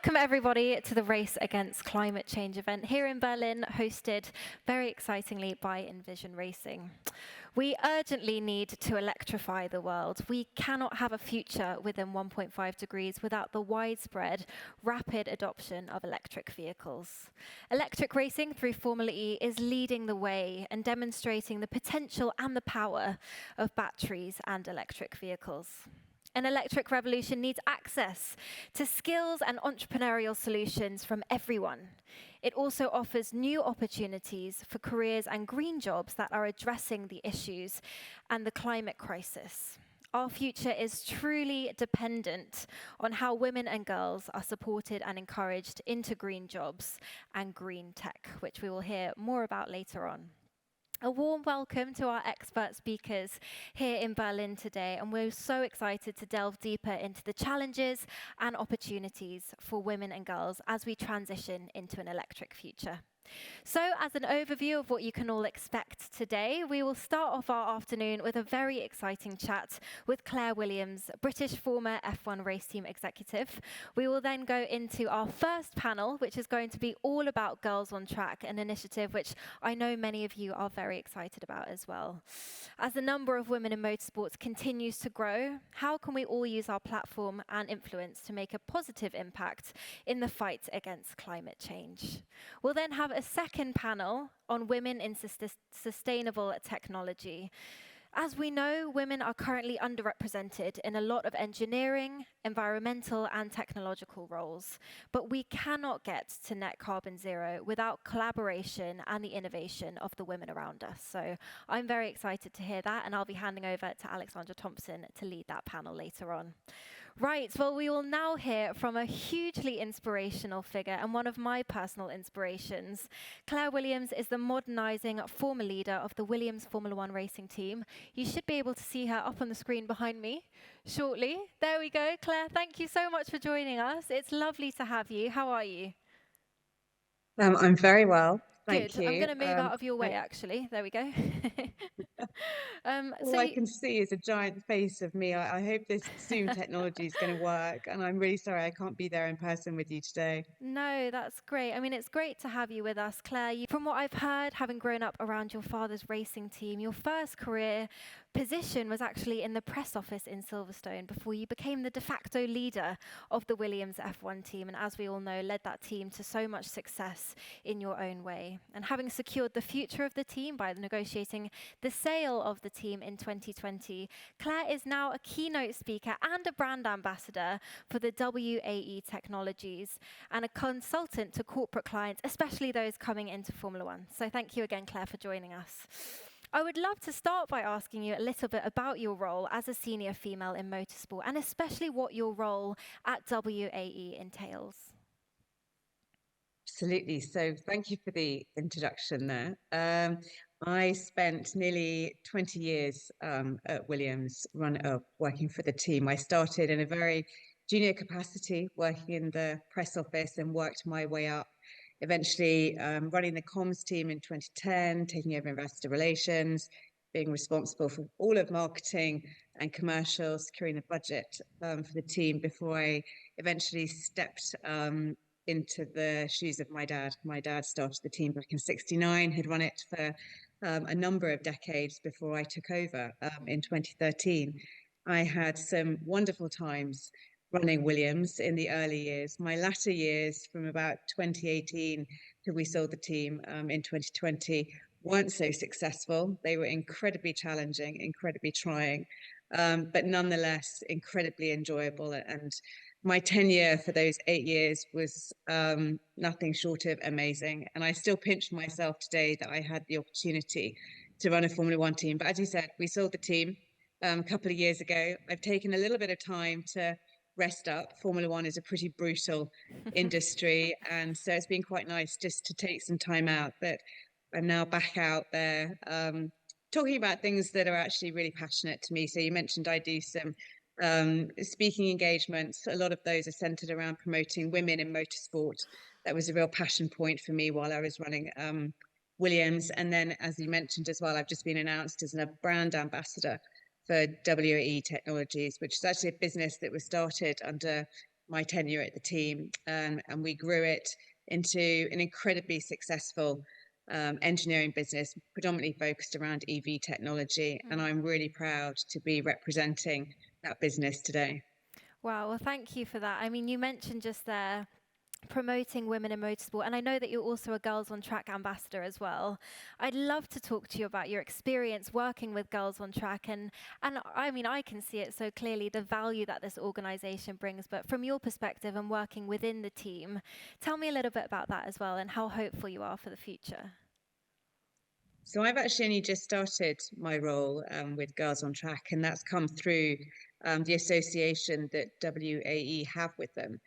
Welcome everybody to the Race Against Climate Change event here in Berlin, hosted very excitingly by Envision Racing. We urgently need to electrify the world. We cannot have a future within 1.5 degrees without the widespread, rapid adoption of electric vehicles. Electric racing through Formula E is leading the way and demonstrating the potential and the power of batteries and electric vehicles. An electric revolution needs access to skills and entrepreneurial solutions from everyone. It also offers new opportunities for careers and green jobs that are addressing the issues and the climate crisis. Our future is truly dependent on how women and girls are supported and encouraged into green jobs and green tech, which we will hear more about later on. A warm welcome to our expert speakers here in Berlin today, and we're so excited to delve deeper into the challenges and opportunities for women and girls as we transition into an electric future. So, as an overview of what you can all expect today, we will start off our afternoon with a very exciting chat with Claire Williams, British former F1 race team executive. We will then go into our first panel, which is going to be all about Girls on Track, an initiative which I know many of you are very excited about as well. As the number of women in motorsports continues to grow, how can we all use our platform and influence to make a positive impact in the fight against climate change? We'll then have a second panel on women in sustainable technology. As we know, women are currently underrepresented in a lot of engineering, environmental and technological roles, but we cannot get to net carbon zero without collaboration and the innovation of the women around us. So I'm very excited to hear that, and I'll be handing over to Alexandra Thompson to lead that panel later on. Right, well, we will now hear from a hugely inspirational figure and one of my personal inspirations. Claire Williams is the modernising former leader of the Williams Formula One racing team. You should be able to see her up on the screen behind me shortly. There we go. Claire, thank you so much for joining us. It's lovely to have you. How are you? I'm very well, Good. thank you. I'm going to move out of your way, actually. There we go. All I can see is a giant face of me. I hope this Zoom technology is going to work, and I'm really sorry I can't be there in person with you today. No, that's great. I mean, it's great to have you with us, Claire. From what I've heard, having grown up around your father's racing team, your first career position was actually in the press office in Silverstone before you became the de facto leader of the Williams F1 team, and as we all know, led that team to so much success in your own way. And having secured the future of the team by negotiating the sale of the team in 2020, Claire is now a keynote speaker and a brand ambassador for the WAE technologies and a consultant to corporate clients, especially those coming into Formula One. So thank you again, Claire, for joining us. I would love to start by asking you a little bit about your role as a senior female in motorsport, and especially what your role at WAE entails. Absolutely. So thank you for the introduction there. I spent nearly 20 years at Williams working for the team. I started in a very junior capacity, working in the press office, and worked my way up, eventually running the comms team in 2010, taking over investor relations, being responsible for all of marketing and commercial, securing the budget for the team before I eventually stepped into the shoes of my dad. My dad started the team back in '69, had run it for a number of decades before I took over in 2013. I had some wonderful times running Williams in the early years. My latter years, from about 2018 till we sold the team in 2020, weren't so successful. They were incredibly challenging, incredibly trying, but nonetheless incredibly enjoyable. And my tenure for those 8 years was nothing short of amazing. And I still pinch myself today that I had the opportunity to run a Formula One team. But as you said, we sold the team a couple of years ago. I've taken a little bit of time to rest up. Formula One is a pretty brutal industry. And so it's been quite nice just to take some time out. But I'm now back out there talking about things that are actually really passionate to me. So you mentioned I do some speaking engagements. A lot of those are centered around promoting women in motorsport. That was a real passion point for me while I was running Williams. And then, as you mentioned as well, I've just been announced as a brand ambassador for WAE Technologies, which is actually a business that was started under my tenure at the team, and we grew it into an incredibly successful engineering business, predominantly focused around EV technology. And I'm really proud to be representing that business today. Wow, well, thank you for that. I mean, you mentioned just there promoting women in motorsport, and I know that you're also a Girls on Track ambassador as well. I'd love to talk to you about your experience working with Girls on Track, and I mean, I can see it so clearly, the value that this organization brings, but from your perspective and working within the team, tell me a little bit about that as well and how hopeful you are for the future. So I've actually only just started my role with Girls on Track, and that's come through the association that WAE have with them.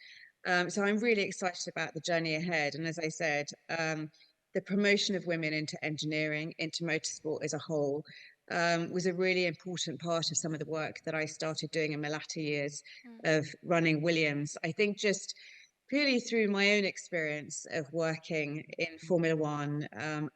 So I'm really excited about the journey ahead. And as I said, the promotion of women into engineering, into motorsport as a whole, was a really important part of some of the work that I started doing in my latter years of running Williams. I think just purely through my own experience of working in Formula One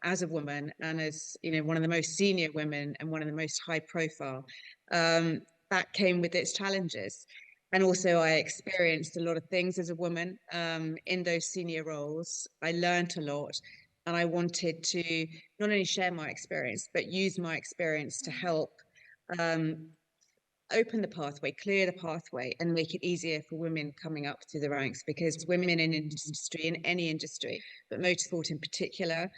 as a woman and as one of the most senior women and one of the most high profile, that came with its challenges. And also, I experienced a lot of things as a woman in those senior roles. I learned a lot, and I wanted to not only share my experience, but use my experience to help um, open the pathway, clear the pathway, and make it easier for women coming up through the ranks. Because women in industry, in any industry, but motorsport in particular,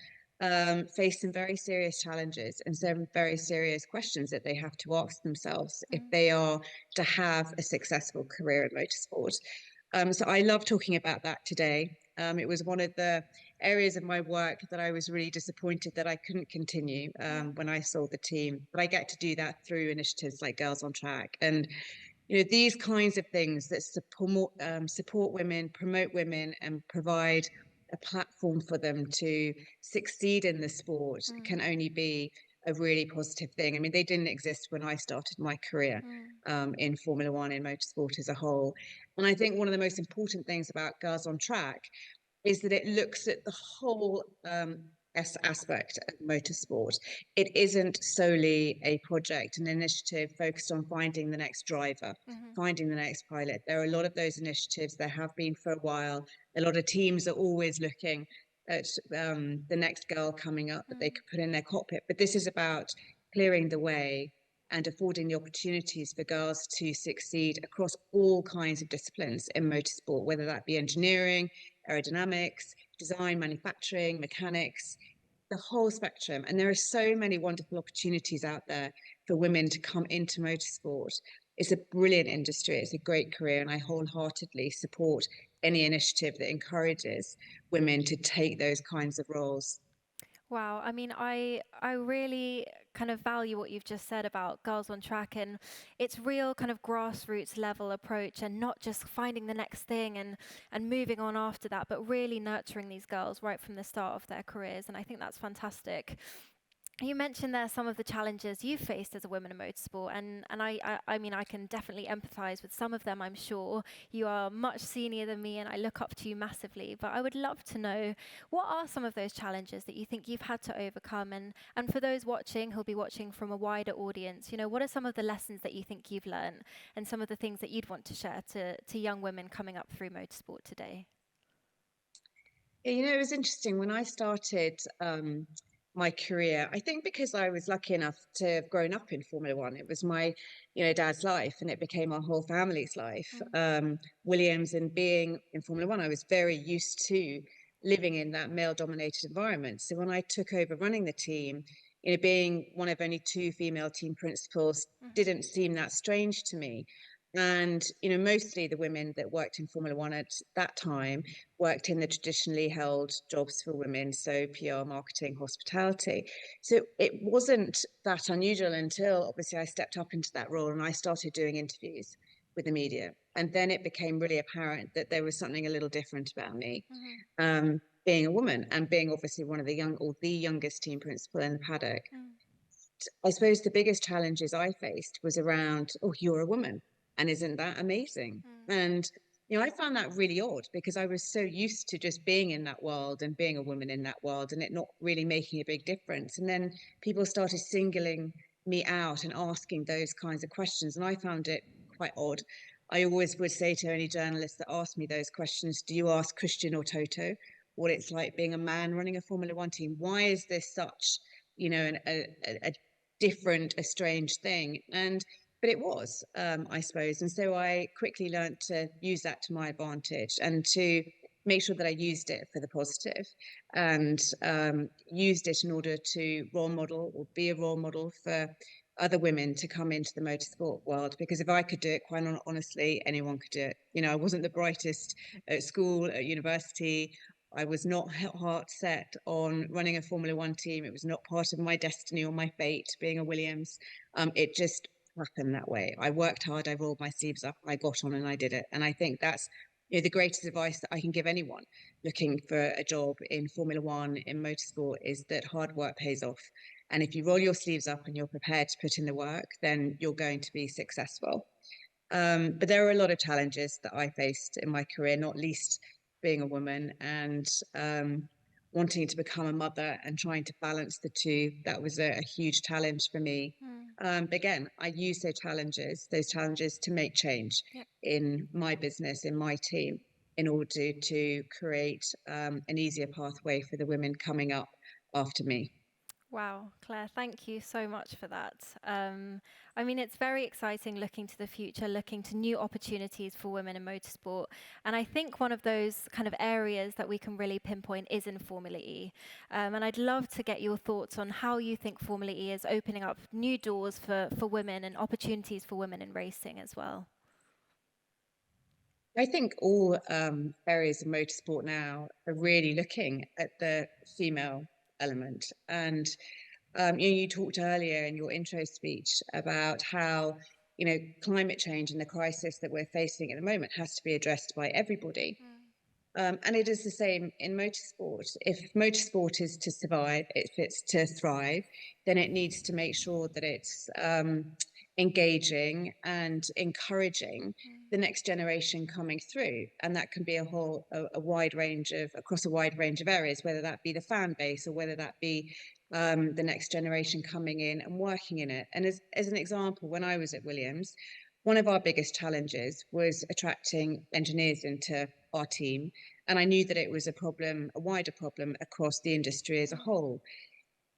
face some very serious challenges and some very serious questions that they have to ask themselves if they are to have a successful career in motorsport. So I love talking about that today. It was one of the areas of my work that I was really disappointed that I couldn't continue when I saw the team. But I get to do that through initiatives like Girls on Track. And these kinds of things that support women, promote women, and provide a platform for them to succeed in the sport can only be a really positive thing. I mean, they didn't exist when I started my career in Formula One, in motorsport as a whole. And I think one of the most important things about Girls on Track is that it looks at the whole aspect of motorsport. It isn't solely a project, an initiative focused on finding the next driver, finding the next pilot. There are a lot of those initiatives. There have been for a while. A lot of teams are always looking at the next girl coming up that they could put in their cockpit. But this is about clearing the way and affording the opportunities for girls to succeed across all kinds of disciplines in motorsport, whether that be engineering, aerodynamics, design, manufacturing, mechanics, the whole spectrum. And there are so many wonderful opportunities out there for women to come into motorsport. It's a brilliant industry. It's a great career. And I wholeheartedly support any initiative that encourages women to take those kinds of roles. Wow, I mean, I really kind of value what you've just said about Girls on Track and its real kind of grassroots level approach and not just finding the next thing and moving on after that, but really nurturing these girls right from the start of their careers. And I think that's fantastic. You mentioned there some of the challenges you faced as a woman in motorsport, and I mean, I can definitely empathize with some of them, I'm sure. You are much senior than me, and I look up to you massively. But I would love to know, what are some of those challenges that you think you've had to overcome? And for those watching who'll be watching from a wider audience, what are some of the lessons that you think you've learned and some of the things that you'd want to share to young women coming up through motorsport today? Yeah, it was interesting when I started my career. I think because I was lucky enough to have grown up in Formula One, it was my, dad's life, and it became our whole family's life. Williams and being in Formula One, I was very used to living in that male-dominated environment. So when I took over running the team, being one of only two female team principals didn't seem that strange to me. And, mostly the women that worked in Formula One at that time worked in the traditionally held jobs for women, so PR, marketing, hospitality. So it wasn't that unusual until obviously I stepped up into that role and I started doing interviews with the media. And then it became really apparent that there was something a little different about me, being a woman and being obviously one of the youngest team principal in the paddock. I suppose the biggest challenges I faced was around, oh, you're a woman. And isn't that amazing? And, I found that really odd because I was so used to just being in that world and being a woman in that world and it not really making a big difference. And then people started singling me out and asking those kinds of questions. And I found it quite odd. I always would say to any journalist that asked me those questions, do you ask Christian or Toto what it's like being a man running a Formula One team? Why is this such, a different, a strange thing? But it was, I suppose. And so I quickly learned to use that to my advantage and to make sure that I used it for the positive and used it in order to role model or be a role model for other women to come into the motorsport world. Because if I could do it, quite honestly, anyone could do it. I wasn't the brightest at school, at university. I was not heart set on running a Formula One team. It was not part of my destiny or my fate being a Williams. It just happened that way. I worked hard, I rolled my sleeves up, I got on and I did it. And I think that's the greatest advice that I can give anyone looking for a job in Formula One, in motorsport, is that hard work pays off. And if you roll your sleeves up and you're prepared to put in the work, then you're going to be successful. But there are a lot of challenges that I faced in my career, not least being a woman and wanting to become a mother and trying to balance the two. That was a huge challenge for me. But again, I use those challenges to make change Yep. in my business, in my team, in order to create an easier pathway for the women coming up after me. Wow, Claire, thank you so much for that. I mean, it's very exciting looking to the future, looking to new opportunities for women in motorsport. And I think one of those kind of areas that we can really pinpoint is in Formula E. And I'd love to get your thoughts on how you think Formula E is opening up new doors for women and opportunities for women in racing as well. I think all areas of motorsport now are really looking at the female element. And you talked earlier in your intro speech about how climate change and the crisis that we're facing at the moment has to be addressed by everybody. And it is the same in motorsport. If motorsport is to survive, if it's to thrive, then it needs to make sure that it's engaging and encouraging the next generation coming through. And that can be across a wide range of areas, whether that be the fan base or whether that be the next generation coming in and working in it. And as an example, when I was at Williams, one of our biggest challenges was attracting engineers into our team. And I knew that it was a wider problem across the industry as a whole.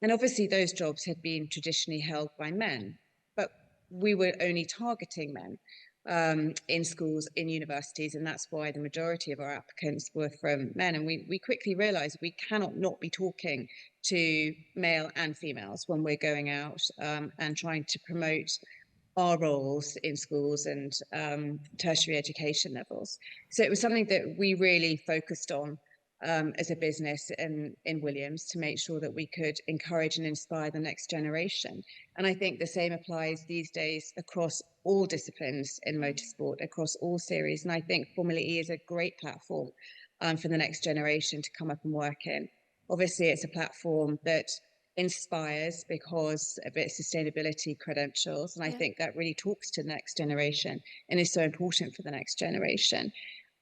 And obviously those jobs had been traditionally held by men, but we were only targeting men in schools, in universities, and that's why the majority of our applicants were from men. And we quickly realized we cannot not be talking to male and females when we're going out and trying to promote our roles in schools and tertiary education levels. So it was something that we really focused on as a business in Williams to make sure that we could encourage and inspire the next generation. And I think the same applies these days across all disciplines in motorsport, across all series. And I think Formula E is a great platform for the next generation to come up and work in. Obviously, it's a platform that inspires because of its sustainability credentials. And I think that really talks to the next generation and is so important for the next generation.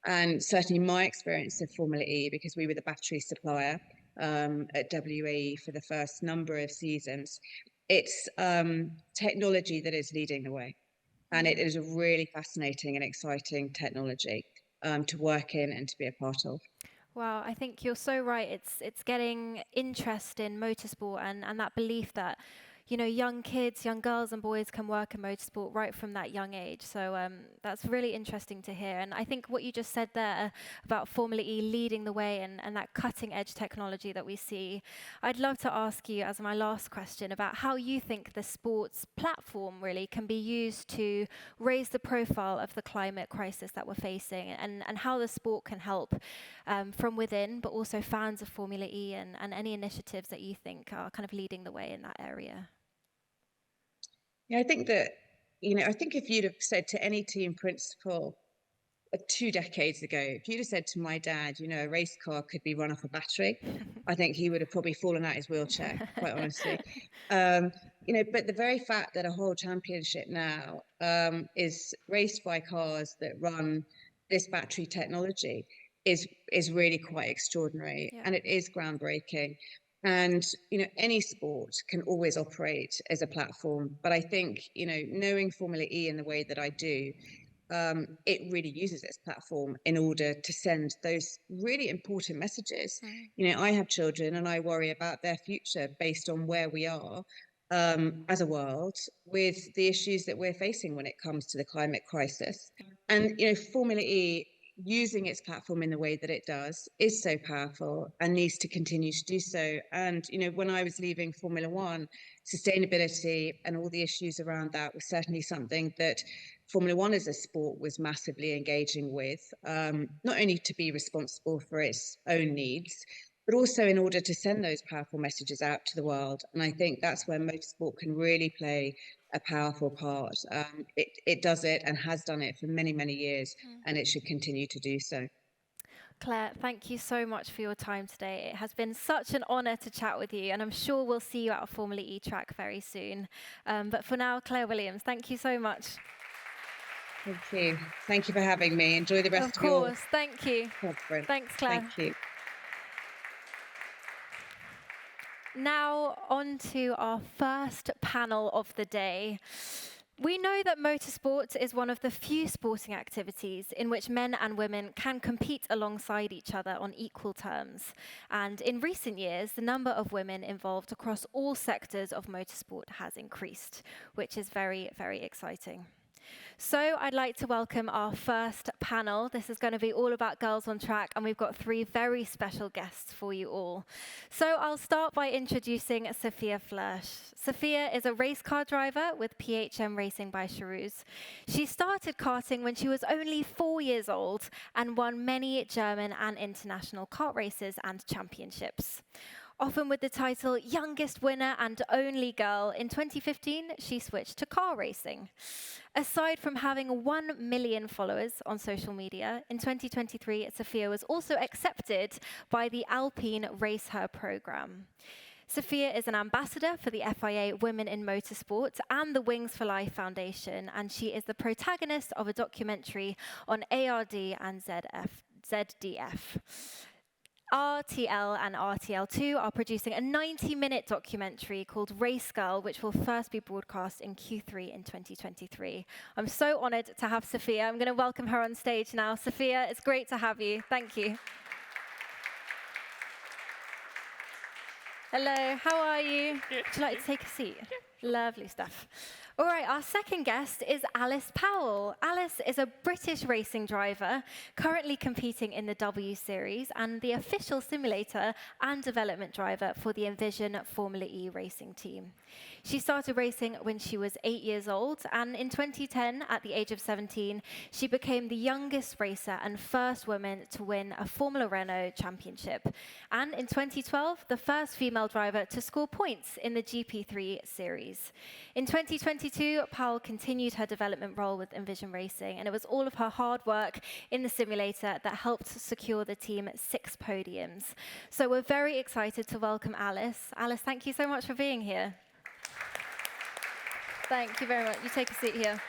And certainly my experience of Formula E, because we were the battery supplier at WAE for the first number of seasons, it's technology that is leading the way. And it is a really fascinating and exciting technology to work in and to be a part of. Wow, I think you're so right. It's getting interest in motorsport and that belief that, young kids, young girls and boys can work in motorsport right from that young age. So that's really interesting to hear. And I think what you just said there about Formula E leading the way and that cutting edge technology that we see, I'd love to ask you as my last question about how you think the sports platform really can be used to raise the profile of the climate crisis that we're facing and how the sport can help from within, but also fans of Formula E and any initiatives that you think are kind of leading the way in that area. Yeah, I think that, I think if you'd have said to any team principal 2 decades ago, if you'd have said to my dad, a race car could be run off a battery, I think he would have probably fallen out his wheelchair, quite honestly. But the very fact that a whole championship now is raced by cars that run this battery technology is really quite extraordinary, Yeah. and it is groundbreaking. And any sport can always operate as a platform, but I think knowing Formula E in the way that I do, it really uses its platform in order to send those really important messages. You know, I have children and I worry about their future based on where we are as a world with the issues that we're facing when it comes to the climate crisis. And, you know, Formula E using its platform in the way that it does is so powerful and needs to continue to do so. And, you know, when I was leaving Formula One, sustainability and all the issues around that was certainly something that Formula One as a sport was massively engaging with, not only to be responsible for its own needs, but also in order to send those powerful messages out to the world. And I think that's where motorsport can really play a powerful part. It does it and has done it for many, many years, and it should continue to do so. Claire, thank you so much for your time today. It has been such an honour to chat with you, and I'm sure we'll see you at a Formula E track very soon. But for now, Claire Williams, thank you so much. Thank you. Thank you for having me. Enjoy the rest of your conference. Thank you. Thanks, Claire. Thank you. Now on to our first panel of the day. We know that motorsport is one of the few sporting activities in which men and women can compete alongside each other on equal terms. And in recent years, the number of women involved across all sectors of motorsport has increased, which is very, very exciting. So I'd like to welcome our first panel. This is going to be all about girls on track, and we've got 3 very special guests for you all. So I'll start by introducing Sophia Flörsch. Sophia is a race car driver with PHM Racing by Charouz. She started karting when she was only 4 years old and won many German and international kart races and championships. Often with the title Youngest Winner and Only Girl, in 2015, she switched to car racing. Aside from having 1 million followers on social media, in 2023, Sophia was also accepted by the Alpine Race Her program. Sophia is an ambassador for the FIA Women in Motorsport and the Wings for Life Foundation, and she is the protagonist of a documentary on ARD and ZDF. RTL and RTL2 are producing a 90-minute documentary called Race Girl, which will first be broadcast in Q3 in 2023. I'm so honoured to have Sophia. I'm going to welcome her on stage now. Sophia, it's great to have you. Thank you. Hello, how are you? Would you like to take a seat? Lovely stuff. All right, our second guest is Alice Powell. Alice is a British racing driver, currently competing in the W Series and the official simulator and development driver for the Envision Formula E racing team. She started racing when she was 8 years old, and in 2010, at the age of 17, she became the youngest racer and first woman to win a Formula Renault championship. And in 2012, the first female driver to score points in the GP3 series. In 2022, Powell continued her development role with Envision Racing, and it was all of her hard work in the simulator that helped secure the team 6 podiums. So we're very excited to welcome Alice. Alice, thank you so much for being here. Thank you very much. You take a seat here.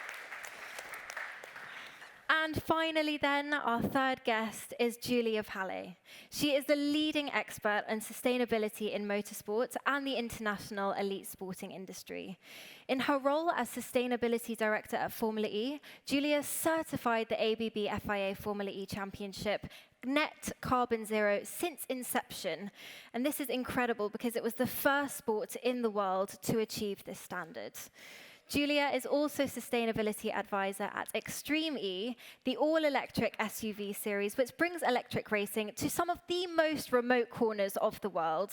And finally then, our third guest is Julia Powell. She is the leading expert on sustainability in motorsport and the international elite sporting industry. In her role as Sustainability Director at Formula E, Julia certified the ABB FIA Formula E Championship net carbon zero since inception. And this is incredible because it was the first sport in the world to achieve this standard. Julia is also sustainability advisor at Extreme E, the all-electric SUV series, which brings electric racing to some of the most remote corners of the world,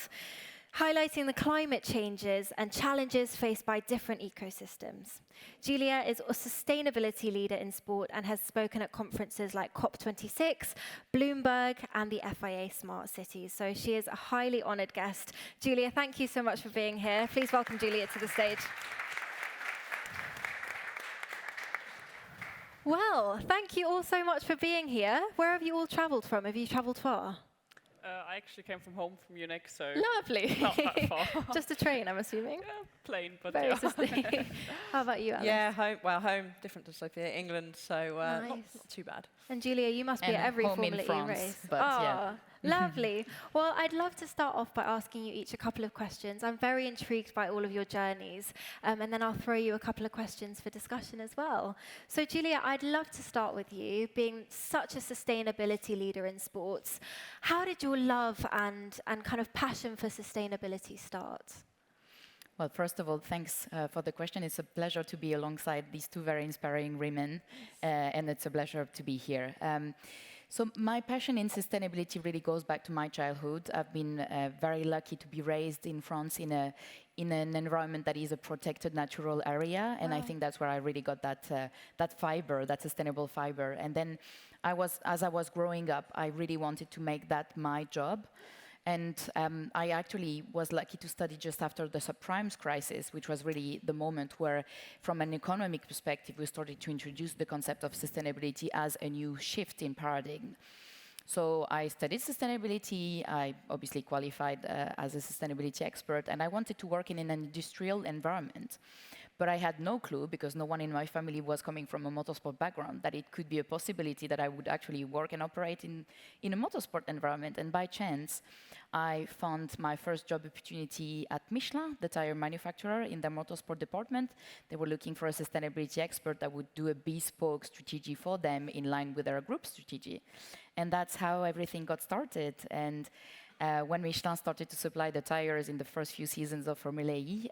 highlighting the climate changes and challenges faced by different ecosystems. Julia is a sustainability leader in sport and has spoken at conferences like COP26, Bloomberg, and the FIA Smart Cities. So she is a highly honored guest. Julia, thank you so much for being here. Please welcome Julia to the stage. Well, thank you all so much for being here. Where have you all travelled from? Have you travelled far? I actually came from home from Munich, so Lovely. not that far. Just a train, I'm assuming. Yeah, plane, but Very yeah. sustainable. How about you, Alice? Yeah, home, different to Sophia, England, so Nice. not too bad. And Julia, you must be And at every home in Formula E France, race. but yeah. Lovely. Well, I'd love to start off by asking you each a couple of questions. I'm very intrigued by all of your journeys, and then I'll throw you a couple of questions for discussion as well. So, Julia, I'd love to start with you. Being such a sustainability leader in sports, how did your love and kind of passion for sustainability start? Well, first of all, thanks for the question. It's a pleasure to be alongside these two very inspiring women, and it's a pleasure to be here. So my passion in sustainability really goes back to my childhood. I've been very lucky to be raised in France in an environment that is a protected natural area, and I think that's where I really got that fiber, that sustainable fiber. And then as I was growing up, I really wanted to make that my job. And I actually was lucky to study just after the subprimes crisis, which was really the moment where, from an economic perspective, we started to introduce the concept of sustainability as a new shift in paradigm. So I studied sustainability. I obviously qualified as a sustainability expert, and I wanted to work in an industrial environment. But I had no clue, because no one in my family was coming from a motorsport background, that it could be a possibility that I would actually work and operate in a motorsport environment. And by chance, I found my first job opportunity at Michelin, the tire manufacturer, in their motorsport department. They were looking for a sustainability expert that would do a bespoke strategy for them in line with their group strategy. And that's how everything got started. And when Michelin started to supply the tires in the first few seasons of Formula E,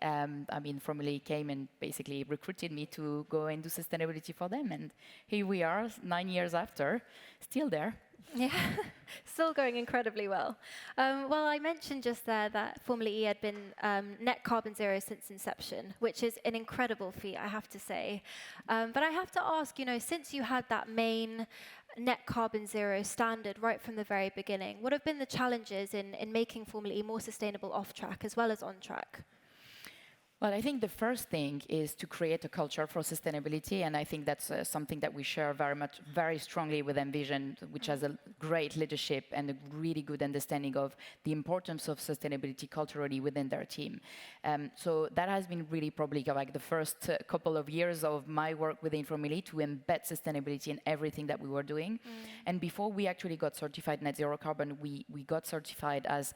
Formula E came and basically recruited me to go and do sustainability for them. And here we are, 9 years after, still there. Yeah, still going incredibly well. Well, I mentioned just there that Formula E had been net carbon zero since inception, which is an incredible feat, I have to say. But I have to ask, since you had that main net carbon zero standard right from the very beginning, what have been the challenges in making Formula E more sustainable off track as well as on track? Well, I think the first thing is to create a culture for sustainability, and I think that's something that we share very strongly with Envision, which has a great leadership and a really good understanding of the importance of sustainability culturally within their team. So that has been really probably like the first couple of years of my work within Formula E to embed sustainability in everything that we were doing. And before we actually got certified net zero carbon, we got certified as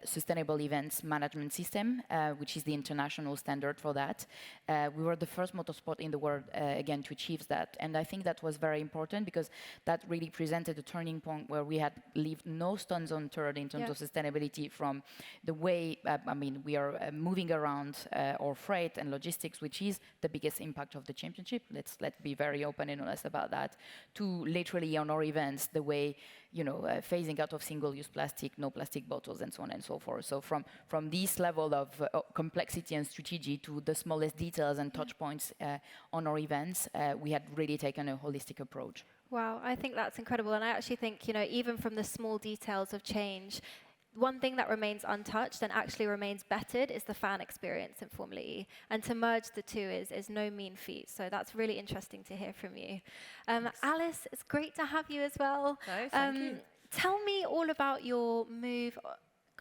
Sustainable Events Management System, which is the international standard for that. We were the first motorsport in the world, again, to achieve that. And I think that was very important, because that really presented a turning point where we had left no stones unturned in terms of sustainability, from the way, we are moving around our freight and logistics, which is the biggest impact of the championship. Let's be very open and honest about that, to literally on our events, the way, phasing out of single-use plastic, no plastic bottles, and so on and so forth. So from this level of complexity and strategy to the smallest details and touch points on our events, we had really taken a holistic approach. Wow, I think that's incredible. And I actually think, even from the small details of change, one thing that remains untouched and actually remains bettered is the fan experience in Formula E. And to merge the two is no mean feat. So that's really interesting to hear from you. Alice, it's great to have you as well. No, thank you. Tell me all about your move,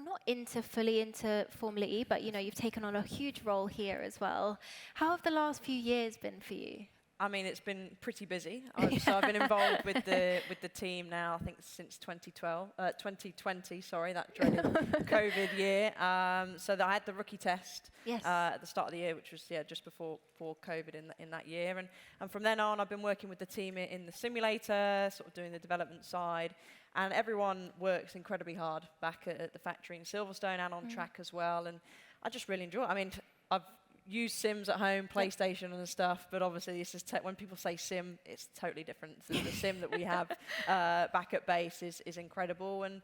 not fully into Formula E, but you've taken on a huge role here as well. How have the last few years been for you? It's been pretty busy. So I've been involved with the team now, I think since 2020, sorry, that dreaded COVID year. So that I had the rookie test at the start of the year, which was just before COVID in that year. And from then on, I've been working with the team in the simulator, sort of doing the development side. And everyone works incredibly hard back at the factory in Silverstone and on track as well. And I just really enjoy it. I've used sims at home, PlayStation and stuff, but obviously this is when people say sim, it's totally different. The sim that we have back at base is incredible. And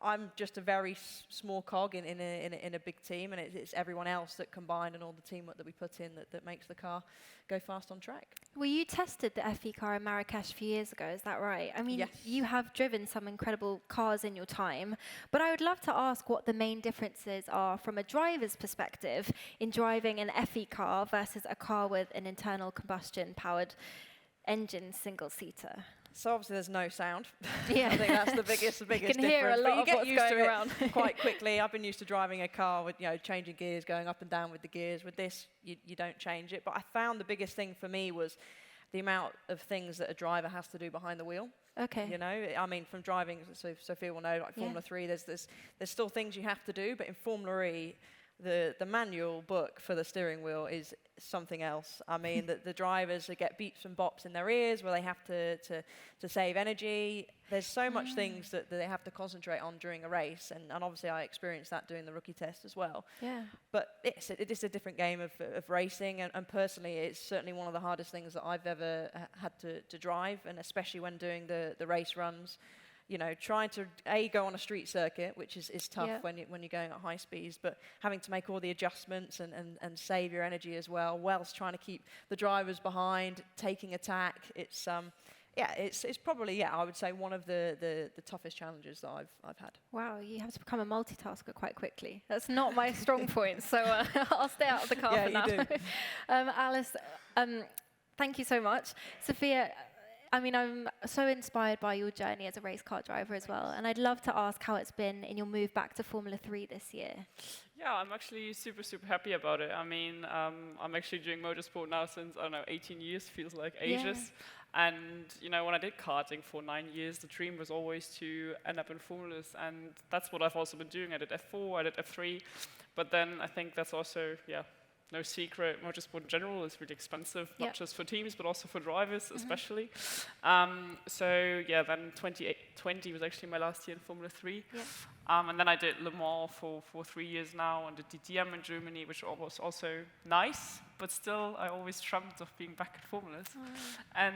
I'm just a very small cog in a big team, and it's everyone else that combined and all the teamwork that we put in that makes the car go fast on track. Well, you tested the FE car in Marrakesh a few years ago, is that right? Yes. You have driven some incredible cars in your time, but I would love to ask what the main differences are from a driver's perspective in driving an FE car versus a car with an internal combustion powered engine single-seater. So obviously there's no sound. Yeah. I think that's the biggest You difference. can hear a lot but you of get what's used going to around. it quite quickly. I've been used to driving a car with changing gears, going up and down with the gears. With this, you don't change it. But I found the biggest thing for me was the amount of things that a driver has to do behind the wheel. Okay. You know, I mean, from driving, so Sophia will know, like Formula 3, there's still things you have to do, but in Formula E, the manual book for the steering wheel is something else. I mean, the drivers get beeps and bops in their ears where they have to save energy. There's so much things that they have to concentrate on during a race, and obviously I experienced that doing the rookie test as well. Yeah. But it is a different game of racing, and personally, it's certainly one of the hardest things that I've ever had to drive, and especially when doing the race runs. You know, trying to go on a street circuit, which is tough when you're going at high speeds, but having to make all the adjustments and save your energy as well, whilst trying to keep the drivers behind, taking attack. It's it's probably I would say one of the toughest challenges that I've had. Wow, you have to become a multitasker quite quickly. That's not my strong point, so I'll stay out of the car for now. You do. Alice, thank you so much. Sophia, I mean, I'm so inspired by your journey as a race car driver as well, and I'd love to ask how it's been in your move back to Formula 3 this year. Yeah, I'm actually super happy about it. I mean, I'm actually doing motorsport now since, I don't know, 18 years, feels like ages. And, you know, when I did karting for 9 years, the dream was always to end up in formulas, and that's what I've also been doing. I did F4, I did F3, but then I think that's also, no secret, motorsport in general is really expensive, not just for teams, but also for drivers, especially. So then 2020 was actually my last year in Formula 3. And then I did Le Mans for 3 years now, and did DTM in Germany, which was also nice, but still I always dreamt of being back at formulas. And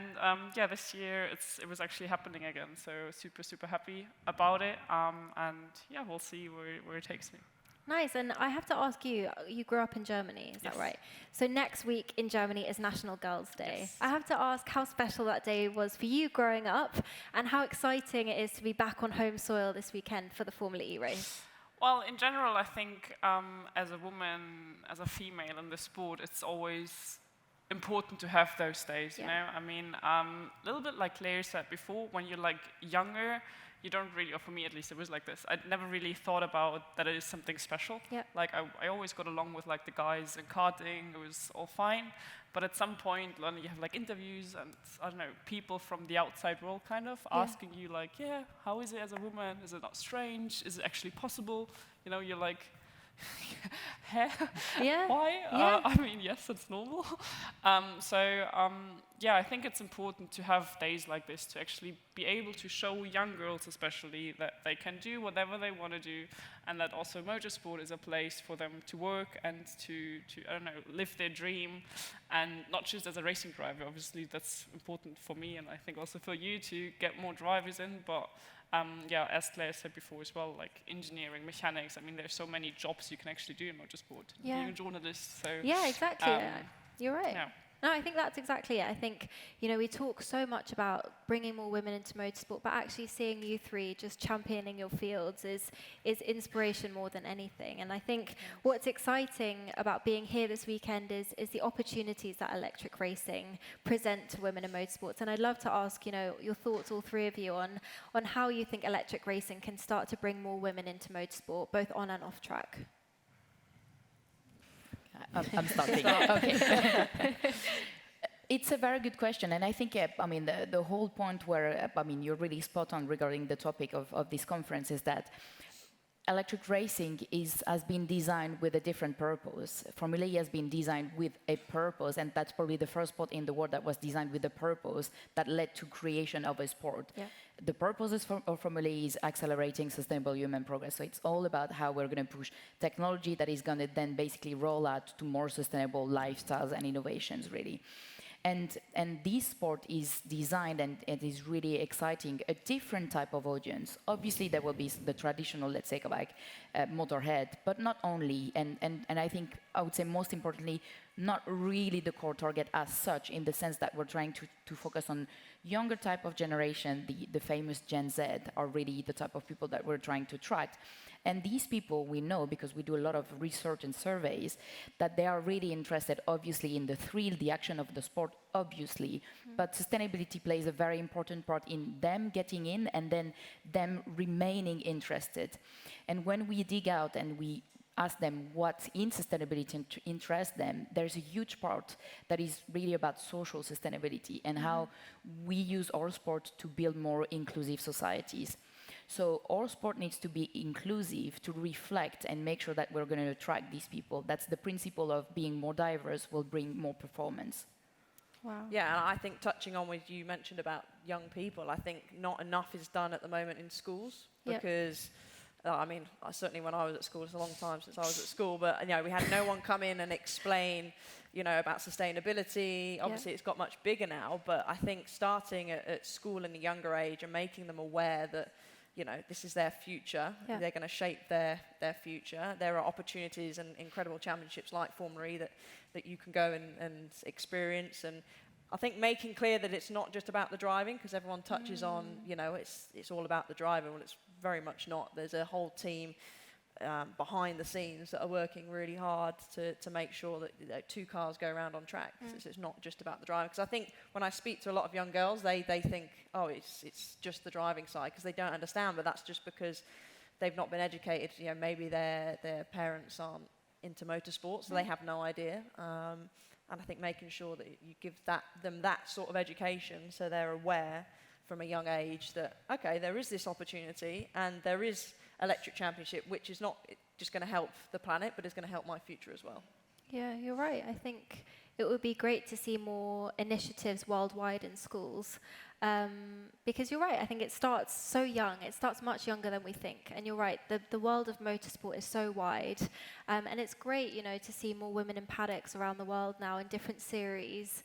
this year it was actually happening again, so super happy about it. And we'll see where it takes me. Nice, and I have to ask you, you grew up in Germany, is that right? So next week in Germany is National Girls' Day. Yes. I have to ask how special that day was for you growing up, and how exciting it is to be back on home soil this weekend for the Formula E race. Well, in general, I think as a woman, as a female in the sport, it's always important to have those days, you know? I mean, a little bit like Claire said before, when you're like younger, you don't really, or for me at least, it was like this. I never really thought about that it is something special. Like I always got along with like the guys in karting, it was all fine. But at some point, when you have like interviews and, I don't know, people from the outside world kind of asking you like, how is it as a woman? Is it not strange? Is it actually possible? You know, you're like, why? I mean, yes, it's normal. I think it's important to have days like this to actually be able to show young girls especially that they can do whatever they want to do, and that also motorsport is a place for them to work and to I don't know, live their dream, and not just as a racing driver. Obviously, that's important for me, and I think also for you to get more drivers in, but as Claire said before as well, like engineering, mechanics, I mean, there's so many jobs you can actually do in motorsport. Being a journalist, so... Yeah, exactly. You're right. Yeah. No, I think that's exactly it. I think, you know, we talk so much about bringing more women into motorsport, but actually seeing you three just championing your fields is inspiration more than anything. And I think what's exciting about being here this weekend is the opportunities that electric racing present to women in motorsports. And I'd love to ask, you know, your thoughts, all three of you, on how you think electric racing can start to bring more women into motorsport, both on and off track. I'm starting. Okay. It's a very good question, and I think, I mean, the whole point where, I mean, you're really spot on regarding the topic of this conference is that electric racing has been designed with a different purpose. Formula E has been designed with a purpose, and that's probably the first sport in the world that was designed with a purpose that led to creation of a sport. The purpose of Formula E is accelerating sustainable human progress. So it's all about how we're going to push technology that is going to then basically roll out to more sustainable lifestyles and innovations, really. And this sport is designed, and it is really exciting, a different type of audience. Obviously, there will be the traditional, let's say, like motorhead, but not only. And I think, I would say most importantly, not really the core target as such, in the sense that we're trying to focus on younger type of generation. The famous Gen Z are really the type of people that we're trying to attract. And these people, we know, because we do a lot of research and surveys, that they are really interested, obviously, in the thrill, the action of the sport, obviously, but sustainability plays a very important part in them getting in and then them remaining interested. And when we dig out and we ask them what in sustainability interests them, there's a huge part that is really about social sustainability and how we use our sport to build more inclusive societies. So our sport needs to be inclusive to reflect and make sure that we're going to attract these people. That's the principle of being more diverse will bring more performance. Wow. Yeah, and I think touching on what you mentioned about young people, I think not enough is done at the moment in schools because, I mean, certainly when I was at school, it's a long time since I was at school, but you know, we had no one come in and explain, you know, about sustainability. Obviously, it's got much bigger now, but I think starting at school in a younger age and making them aware that, you know, this is their future. Yeah. They're going to shape their future. There are opportunities and incredible championships like Formula E that you can go and experience. And I think making clear that it's not just about the driving, because everyone touches on, you know, it's all about the driver. Well, it's very much not. There's a whole team behind the scenes that are working really hard to make sure that, you know, two cars go around on track. So it's not just about the driving. Because I think when I speak to a lot of young girls, they think, oh, it's just the driving side, because they don't understand. But that's just because they've not been educated. You know, maybe their parents aren't into motorsport, so they have no idea. And I think making sure that you give them that sort of education so they're aware from a young age that, okay, there is this opportunity and there is electric championship, which is not just going to help the planet, but is going to help my future as well. Yeah, you're right. I think it would be great to see more initiatives worldwide in schools. Because you're right, I think it starts so young. It starts much younger than we think. And you're right, the world of motorsport is so wide. And it's great, you know, to see more women in paddocks around the world now in different series.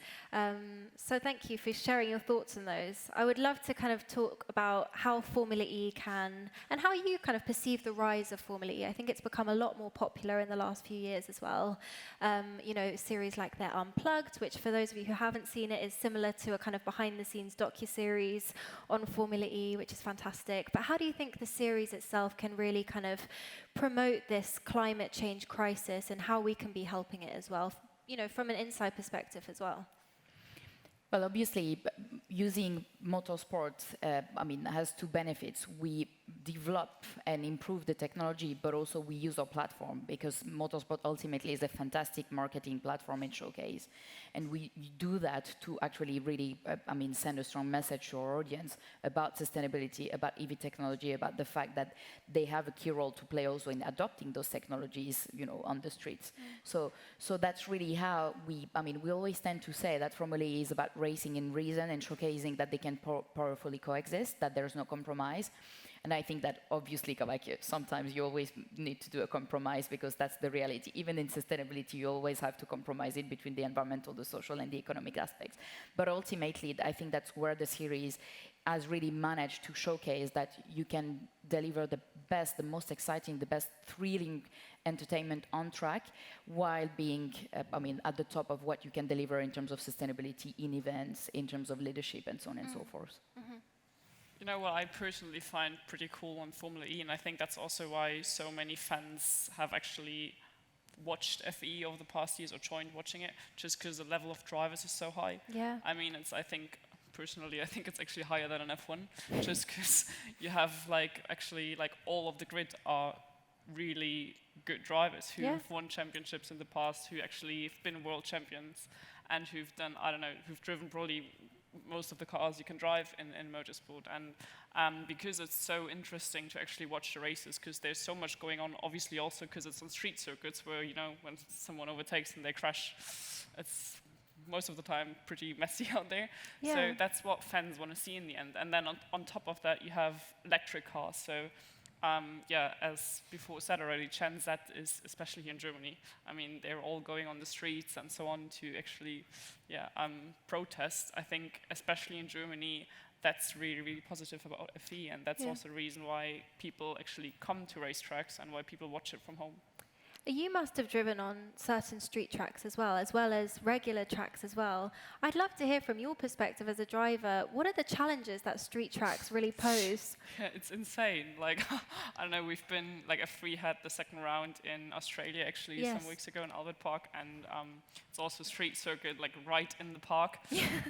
So thank you for sharing your thoughts on those. I would love to kind of talk about how Formula E can, and how you kind of perceive the rise of Formula E. I think it's become a lot more popular in the last few years as well. You know, series like They're Unplugged, which for those of you who haven't seen it is similar to a kind of behind-the-scenes docu-series on Formula E, which is fantastic. But how do you think the series itself can really kind of promote this climate change crisis and how we can be helping it as well, you know, from an inside perspective as well? Well, obviously, using motorsport, I mean, has two benefits. We develop and improve the technology, but also we use our platform, because motorsport ultimately is a fantastic marketing platform and showcase. And we do that to actually really, I mean, send a strong message to our audience about sustainability, about EV technology, about the fact that they have a key role to play also in adopting those technologies, you know, on the streets. So that's really how we always tend to say that Formula E is about racing in reason and showcasing that they can powerfully coexist, that there's no compromise. And I think that obviously, like, sometimes you always need to do a compromise, because that's the reality. Even in sustainability, you always have to compromise it between the environmental, the social, and the economic aspects. But ultimately, I think that's where the series has really managed to showcase that you can deliver the best, the most exciting, the best thrilling entertainment on track, while being, at the top of what you can deliver in terms of sustainability in events, in terms of leadership, and so on and so forth. You know what I personally find pretty cool on Formula E, and I think that's also why so many fans have actually watched FE over the past years or joined watching it, just because the level of drivers is so high. Yeah. I mean, I think it's actually higher than an F1, just because you have all of the grid are really good drivers who've won championships in the past, who actually have been world champions, and who've done, who've driven probably most of the cars you can drive in motorsport. And because it's so interesting to actually watch the races, because there's so much going on, obviously also because it's on street circuits where, you know, when someone overtakes and they crash, it's most of the time pretty messy out there. Yeah. So that's what fans want to see in the end. And then on top of that, you have electric cars. So as before said already, Gen Z is, especially here in Germany, I mean, they're all going on the streets and so on to actually, protest. I think, especially in Germany, that's really, really positive about FE, and that's also the reason why people actually come to racetracks and why people watch it from home. You must have driven on certain street tracks as well as regular tracks as well. I'd love to hear from your perspective as a driver, what are the challenges that street tracks really pose? Yeah, it's insane. Like, I don't know, we've been, like F3 had the second round in Australia actually Yes. some weeks ago in Albert Park, and it's also street circuit, like right in the park.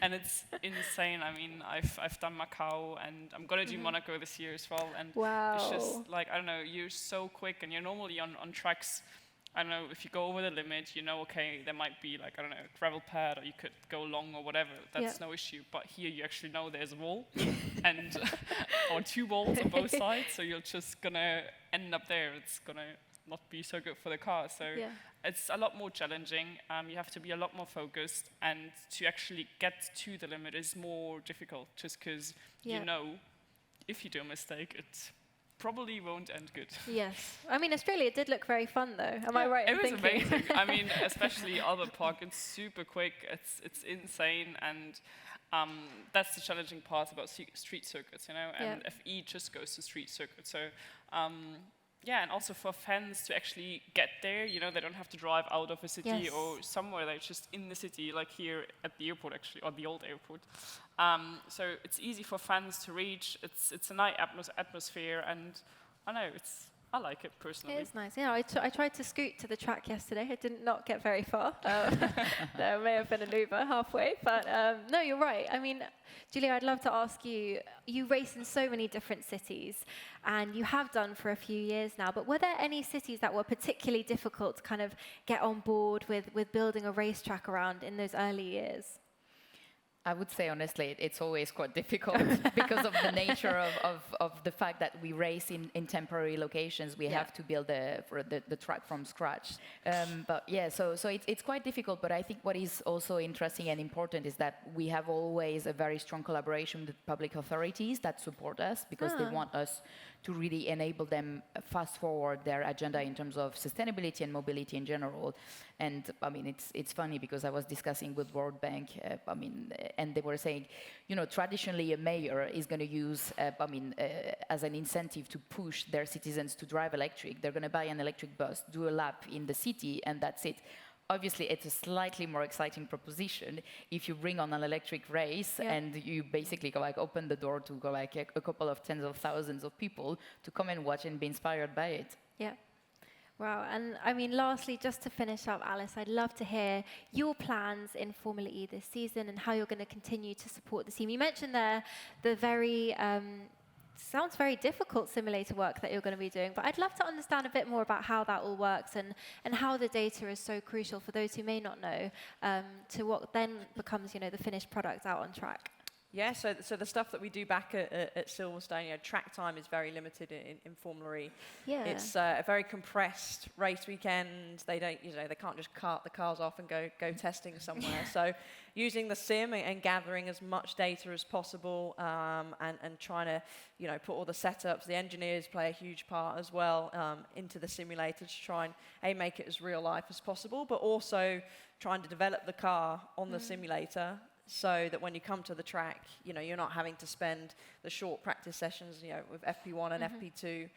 And it's insane. I mean, I've done Macau, and I'm gonna do Monaco this year as well. And Wow. it's just like, I don't know, you're so quick, and you're normally on tracks, I don't know, if you go over the limit, you know, okay, there might be like, I don't know, a gravel pad, or you could go long or whatever. That's no issue. But here you actually know there's a wall and or two walls on both sides. So you're just gonna end up there. It's gonna not be so good for the car. So it's a lot more challenging. You have to be a lot more focused, and to actually get to the limit is more difficult, just because you know if you do a mistake, it probably won't end good. Yes. I mean, Australia did look very fun, though. Am I right in thinking? It was amazing. I mean, especially Albert Park, it's super quick. It's insane, and that's the challenging part about street circuits, you know. And FE just goes to street circuits, so yeah, and also for fans to actually get there, you know, they don't have to drive out of a city or somewhere. They're just in the city, like here at the airport, actually, or the old airport. So it's easy for fans to reach. It's a nice atmosphere, and I like it personally. It is nice. Yeah, I tried to scoot to the track yesterday. I did not get very far. There may have been an Uber halfway, but no, you're right. I mean, Julia, I'd love to ask you, you race in so many different cities, and you have done for a few years now, but were there any cities that were particularly difficult to kind of get on board with building a racetrack around in those early years? I would say, honestly, it's always quite difficult because of the nature of the fact that we race in temporary locations. We have to build the track from scratch. But yeah, so it's quite difficult. But I think what is also interesting and important is that we have always a very strong collaboration with public authorities that support us, because they want us to really enable them fast forward their agenda in terms of sustainability and mobility in general. And I mean, it's funny because I was discussing with World Bank, and they were saying, you know, traditionally a mayor is going to use, as an incentive to push their citizens to drive electric. They're going to buy an electric bus, do a lap in the city, and that's it. Obviously, it's a slightly more exciting proposition if you bring on an electric race and you basically go, like, open the door to go, like, a couple of tens of thousands of people to come and watch and be inspired by it. Yeah. Wow. And I mean, lastly, just to finish up, Alice, I'd love to hear your plans in Formula E this season and how you're going to continue to support the team. You mentioned there the very sounds very difficult simulator work that you're going to be doing, but I'd love to understand a bit more about how that all works and how the data is so crucial for those who may not know to what then becomes, you know, the finished product out on track. Yeah, so the stuff that we do back at Silverstone, you know, track time is very limited in Formula E. Yeah. It's a very compressed race weekend. They don't, you know, they can't just cart the cars off and go testing somewhere. So using the sim and gathering as much data as possible, and trying to, you know, put all the setups, the engineers play a huge part as well into the simulator to try and make it as real life as possible, but also trying to develop the car on the simulator, so that when you come to the track, you know, you're not having to spend the short practice sessions, you know, with FP1 and FP2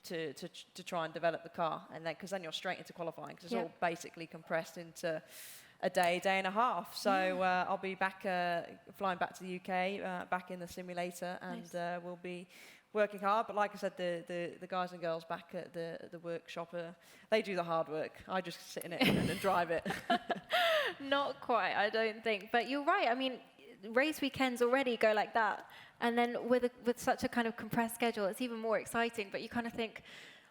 to try and develop the car, and then because then you're straight into qualifying, because it's all basically compressed into a day and a half. So I'll be back flying back to the UK, back in the simulator, and we'll be working hard. But like I said, the guys and girls back at the workshop, they do the hard work. I just sit in it and drive it. Not quite, I don't think. But you're right. I mean, race weekends already go like that. And then with such a kind of compressed schedule, it's even more exciting. But you kind of think,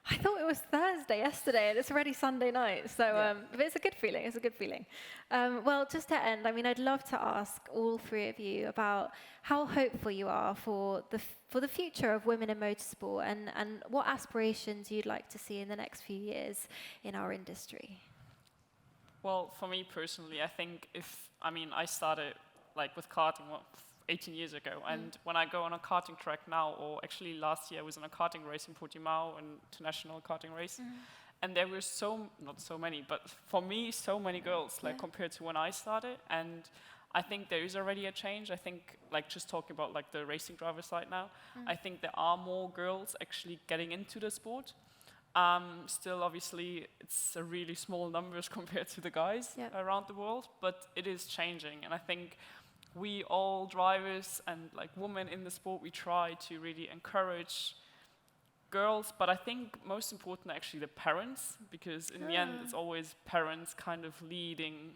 I thought it was Thursday yesterday, and it's already Sunday night. So but it's a good feeling. It's a good feeling. Well, just to end, I mean, I'd love to ask all three of you about how hopeful you are for the future of women in motorsport, and what aspirations you'd like to see in the next few years in our industry. Well, for me personally, I think I started like with karting 18 years ago, and when I go on a karting track now, or actually last year I was on a karting race in Portimao, an international karting race, and there were not so many, but for me, so many girls, like compared to when I started, and I think there is already a change. I think, like, just talking about like the racing driver side now, I think there are more girls actually getting into the sport. Still, obviously, it's a really small numbers compared to the guys around the world, but it is changing. And I think we all drivers and like women in the sport, we try to really encourage girls, but I think most important actually the parents, because in the end it's always parents kind of leading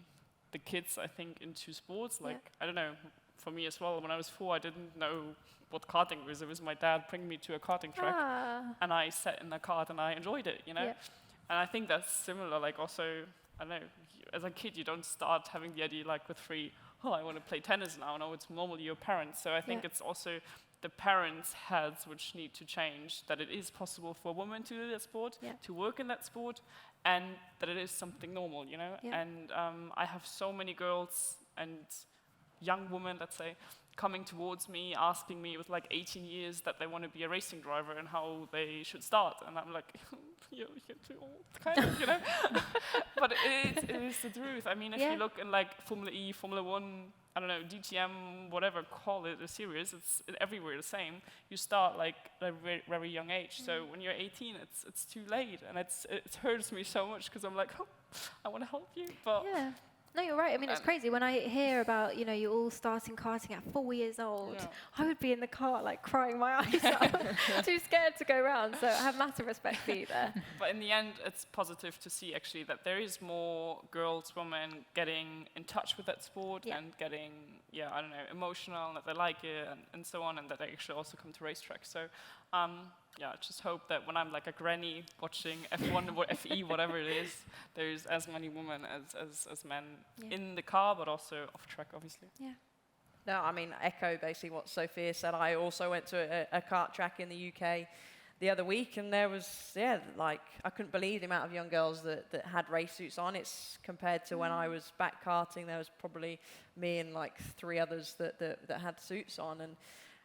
the kids, I think, into sports. Like, I don't know, for me as well, when I was 4, I didn't know what karting was. It was my dad bringing me to a karting track, and I sat in the kart and I enjoyed it, you know? And I think that's similar, like also, I don't know, as a kid you don't start having the idea like with 3, oh, I want to play tennis now. No, it's normally your parents. So I think it's also the parents' heads which need to change, that it is possible for a woman to do that sport, to work in that sport, and that it is something normal, you know? And I have so many girls and young women, let's say, coming towards me, asking me with like 18 years that they want to be a racing driver and how they should start. And I'm like, you're too old, kind of, you know? But it is the truth. I mean, if you look in like Formula E, Formula 1, I don't know, DTM, whatever, call it a series, it's everywhere the same. You start like at a very, very young age. So when you're 18, it's too late. And it hurts me so much because I'm like, oh, I want to help you. But no, you're right. I mean, it's crazy. When I hear about, you know, you all starting karting at 4 years old, I would be in the car, like, crying my eyes out, too scared to go around. So I have massive respect for you there. But in the end, it's positive to see, actually, that there is more girls, women getting in touch with that sport and getting, I don't know, emotional, that they like it and so on, and that they actually also come to racetracks. So, I just hope that when I'm like a granny watching F1 or FE, whatever it is, there's as many women as men in the car, but also off track, obviously. Yeah. No, I mean, echo basically what Sophia said. I also went to a kart track in the UK the other week, and there was, like, I couldn't believe the amount of young girls that had race suits on. It's compared to when I was back karting, there was probably me and like 3 others that had suits on.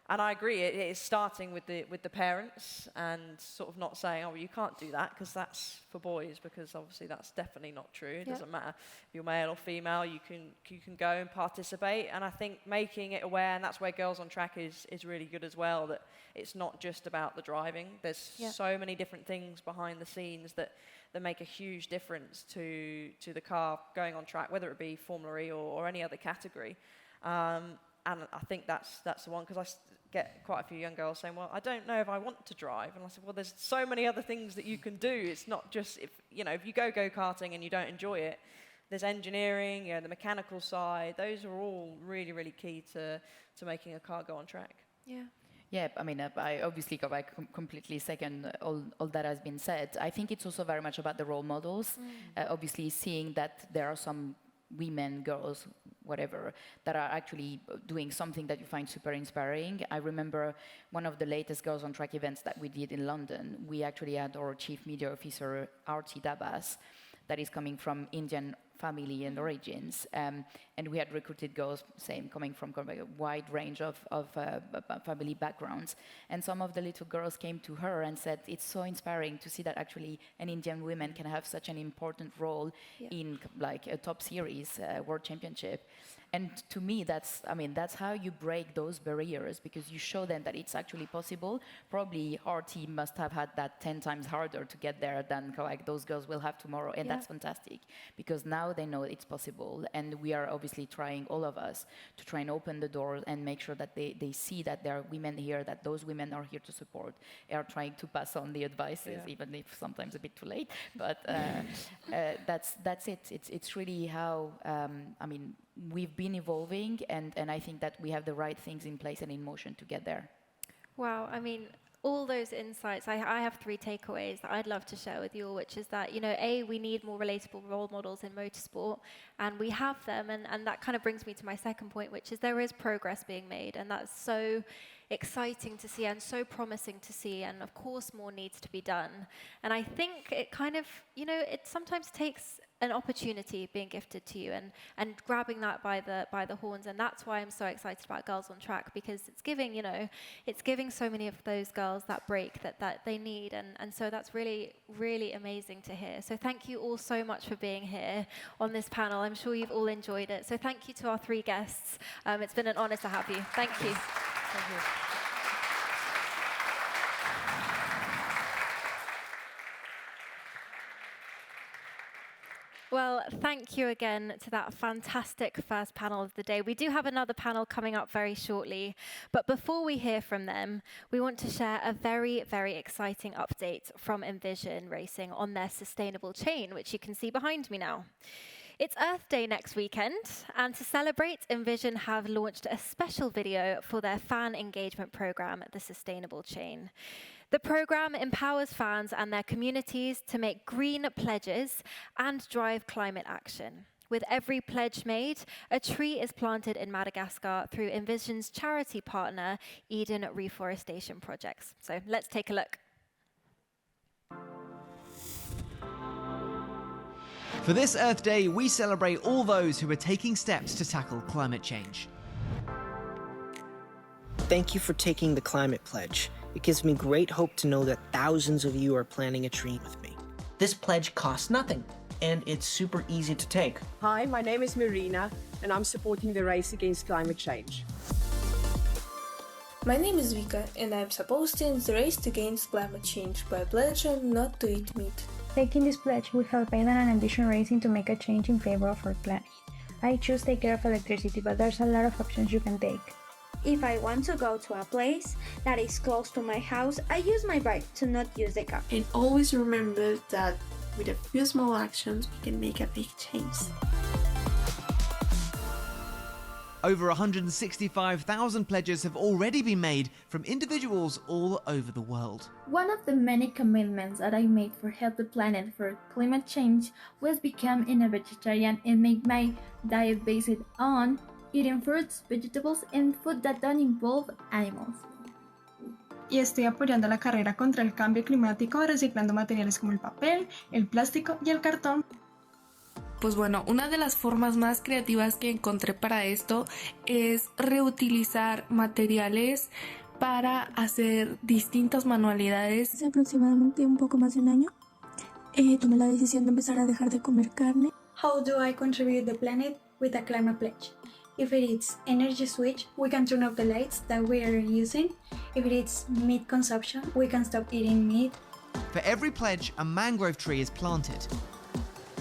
And I agree, it is starting with the parents and sort of not saying, oh, well, you can't do that because that's for boys, because obviously that's definitely not true. It doesn't matter if you're male or female, you can go and participate. And I think making it aware, and that's where Girls on Track is really good as well, that it's not just about the driving. There's so many different things behind the scenes that make a huge difference to the car going on track, whether it be Formula E or any other category. And I think that's the one, because I get quite a few young girls saying, well, I don't know if I want to drive. And I said, well, there's so many other things that you can do. It's not just, if you go-karting and you don't enjoy it, there's engineering, the mechanical side. Those are all really, really key to making a car go on track. Yeah. Yeah, I mean, I obviously go back completely second all that has been said. I think it's also very much about the role models. Obviously, seeing that there are some women, girls, whatever, that are actually doing something that you find super inspiring. I remember one of the latest Girls on Track events that we did in London. We actually had our chief media officer, Arti Dabas, that is coming from Indian family and origins, and we had recruited girls, coming from a wide range of family backgrounds. And some of the little girls came to her and said, it's so inspiring to see that actually an Indian woman can have such an important role in like a top series, world championship. And to me, that's how you break those barriers, because you show them that it's actually possible. Probably our team must have had that 10 times harder to get there than like those girls will have tomorrow. And that's fantastic, because now they know it's possible. And we are obviously trying, all of us, to try and open the doors and make sure that they see that there are women here, that those women are here to support, are trying to pass on the advices, even if sometimes a bit too late. But that's it. It's really how, we've been evolving, and I think that we have the right things in place and in motion to get there. Wow, I mean, all those insights, I have 3 takeaways that I'd love to share with you all, which is that, we need more relatable role models in motorsport, and we have them, and that kind of brings me to my second point, which is there is progress being made, and that's so exciting to see and so promising to see, and of course more needs to be done. And I think it kind of, it sometimes takes an opportunity being gifted to you and grabbing that by the horns, and that's why I'm so excited about Girls on Track, because it's giving so many of those girls that break that they need, and so that's really, really amazing to hear. So thank you all so much for being here on this panel. I'm sure you've all enjoyed it. So thank you to our 3 guests. It's been an honor to have you. Thank you. Thank you. Well, thank you again to that fantastic first panel of the day. We do have another panel coming up very shortly, but before we hear from them, we want to share a very, very exciting update from Envision Racing on their sustainable chain, which you can see behind me now. It's Earth Day next weekend, and to celebrate, Envision have launched a special video for their fan engagement program, The Sustainable Chain. The program empowers fans and their communities to make green pledges and drive climate action. With every pledge made, a tree is planted in Madagascar through Envision's charity partner, Eden Reforestation Projects. So let's take a look. For this Earth Day, we celebrate all those who are taking steps to tackle climate change. Thank you for taking the climate pledge. It gives me great hope to know that thousands of you are planting a tree with me. This pledge costs nothing, and it's super easy to take. Hi, my name is Marina, and I'm supporting the race against climate change. My name is Vika, and I'm supporting the race against climate change by pledging not to eat meat. Taking this pledge will help Aidan and Envision Racing to make a change in favor of our planet. I choose to take care of electricity, but there's a lot of options you can take. If I want to go to a place that is close to my house, I use my bike to not use the car. And always remember that with a few small actions, we can make a big change. Over 165,000 pledges have already been made from individuals all over the world. One of the many commitments that I made for Help the Planet for climate change was becoming a vegetarian and make my diet based on eating fruits, vegetables, and food that don't involve animals. Y estoy apoyando la carrera contra el cambio climático reciclando materiales como el papel, el plástico y el cartón. Pues bueno, una de las formas más creativas que encontré para esto es reutilizar materiales para hacer distintas manualidades. Hace aproximadamente un poco más de un año tomé la decisión de empezar a dejar de comer carne. How do I contribute to the planet with a climate pledge? If it is energy switch, we can turn off the lights that we are using. If it is meat consumption, we can stop eating meat. For every pledge, a mangrove tree is planted.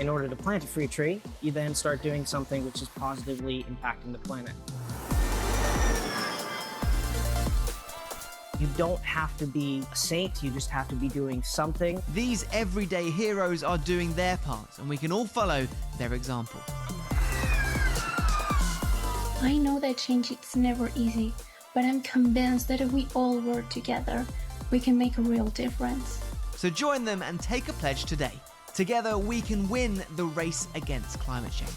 In order to plant a free tree, you then start doing something which is positively impacting the planet. You don't have to be a saint, you just have to be doing something. These everyday heroes are doing their part, and we can all follow their example. I know that change is never easy, but I'm convinced that if we all work together, we can make a real difference. So join them and take a pledge today. Together we can win the race against climate change.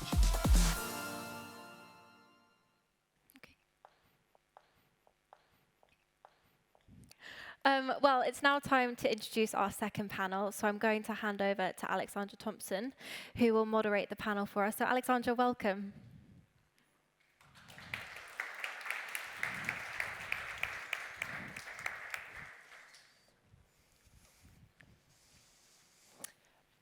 Well, it's now time to introduce our second panel, so I'm going to hand over to Alexandra Thompson, who will moderate the panel for us. So Alexandra, welcome.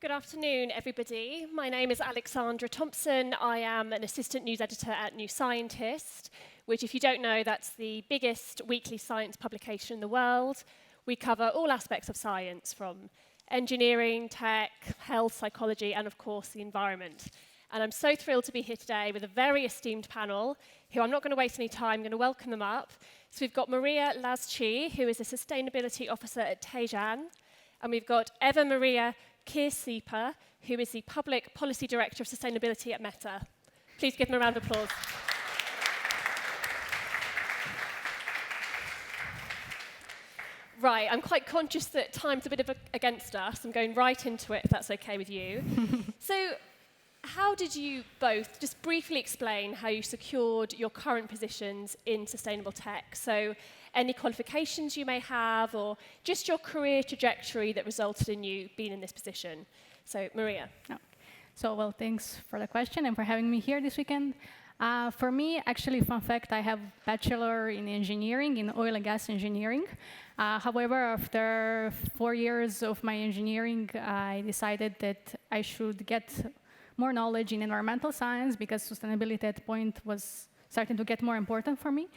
Good afternoon, everybody. My name is Alexandra Thompson. I am an assistant news editor at New Scientist, which, if you don't know, that's the biggest weekly science publication in the world. We cover all aspects of science, from engineering, tech, health, psychology, and of course, the environment. And I'm so thrilled to be here today with a very esteemed panel, who I'm not going to waste any time, I'm going to welcome them up. So we've got Maria Lazci, who is a sustainability officer at Tejan, and we've got Eva Maria Keersieper, who is the Public Policy Director of Sustainability at Meta. Please give them a round of applause. Right, I'm quite conscious that time's a bit against us. I'm going right into it, if that's okay with you. So, how did you both just briefly explain how you secured your current positions in sustainable tech? So, any qualifications you may have, or just your career trajectory that resulted in you being in this position. So, Maria. Oh. So, well, thanks for the question and for having me here this weekend. For me, actually, fun fact, I have bachelor in engineering, in oil and gas engineering. However, after 4 years of my engineering, I decided that I should get more knowledge in environmental science because sustainability at that point was starting to get more important for me.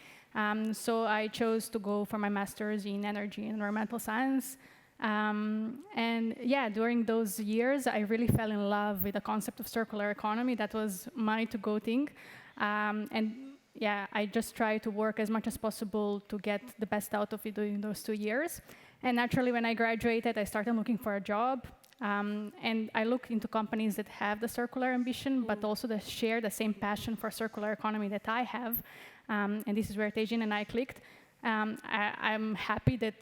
So I chose to go for my master's in energy and environmental science. And yeah, during those years, I really fell in love with the concept of circular economy. That was my to-go thing. And yeah, I just try to work as much as possible to get the best out of it during those 2 years. And naturally, when I graduated, I started looking for a job. And I look into companies that have the circular ambition, but also that share the same passion for circular economy that I have. And this is where Tejin and I clicked. I'm happy that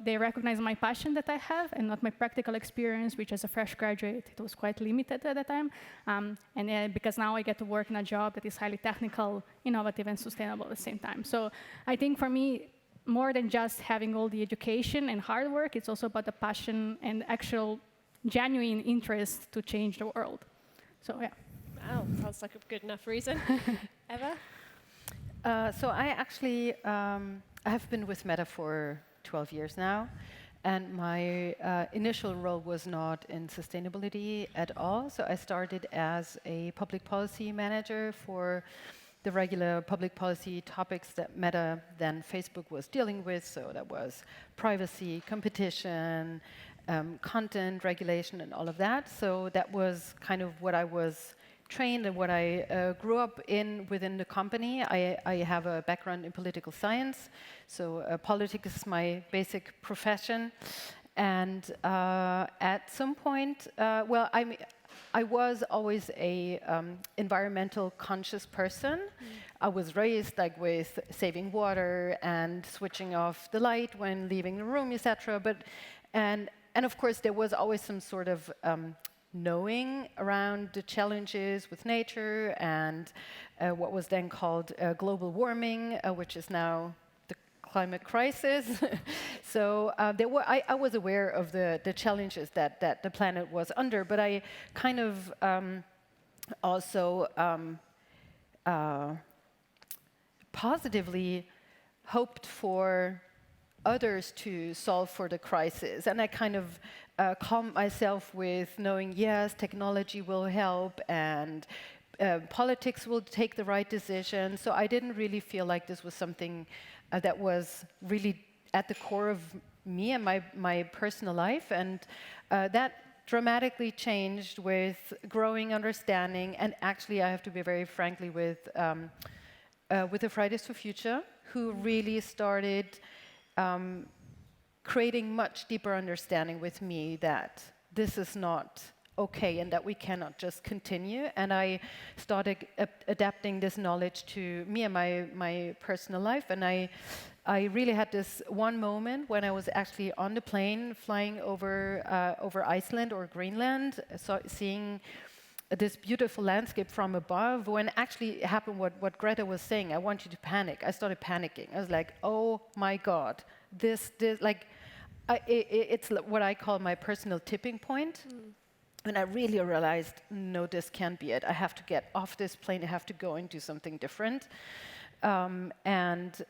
they recognize my passion that I have and not my practical experience, which as a fresh graduate, it was quite limited at the time. And because now I get to work in a job that is highly technical, innovative, and sustainable at the same time. So I think for me, more than just having all the education and hard work, it's also about the passion and actual genuine interest to change the world. So yeah. Wow, sounds like a good enough reason. Eva? So I actually I have been with Meta for 12 years now, and my initial role was not in sustainability at all. So I started as a public policy manager for the regular public policy topics that Meta, then Facebook, was dealing with. So that was privacy, competition, content regulation, and all of that. So that was kind of what I was trained and what I grew up in within the company. I have a background in political science, so politics is my basic profession. And at some point, well, I was always a environmental conscious person. I was raised like with saving water and switching off the light when leaving the room, etc. But and of course there was always some sort of knowing around the challenges with nature and what was then called global warming, which is now the climate crisis. So I was aware of the challenges that the planet was under, but I kind of also positively hoped for others to solve for the crisis. And I kind of calmed myself with knowing, yes, technology will help and politics will take the right decision. So I didn't really feel like this was something that was really at the core of me and my personal life. And that dramatically changed with growing understanding. And actually, I have to be very frankly with the Fridays for Future, who really started creating much deeper understanding with me that this is not okay and that we cannot just continue. And I started adapting this knowledge to me and my personal life. And I really had this one moment when I was actually on the plane flying over Iceland or Greenland, seeing this beautiful landscape from above, when actually it happened what Greta was saying, I want you to panic. I started panicking. I was like, oh my God, this like, it's what I call my personal tipping point. And I really realized, no, this can't be it. I have to get off this plane. I have to go and do something different. And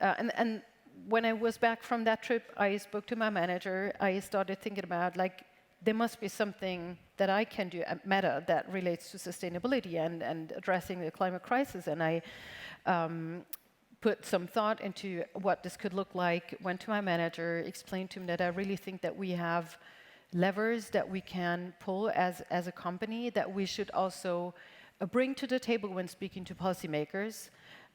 when I was back from that trip, I spoke to my manager. I started thinking about, like, there must be something that I can do at Meta that relates to sustainability and addressing the climate crisis. And I put some thought into what this could look like, went to my manager, explained to him that I really think that we have levers that we can pull as a company that we should also bring to the table when speaking to policymakers,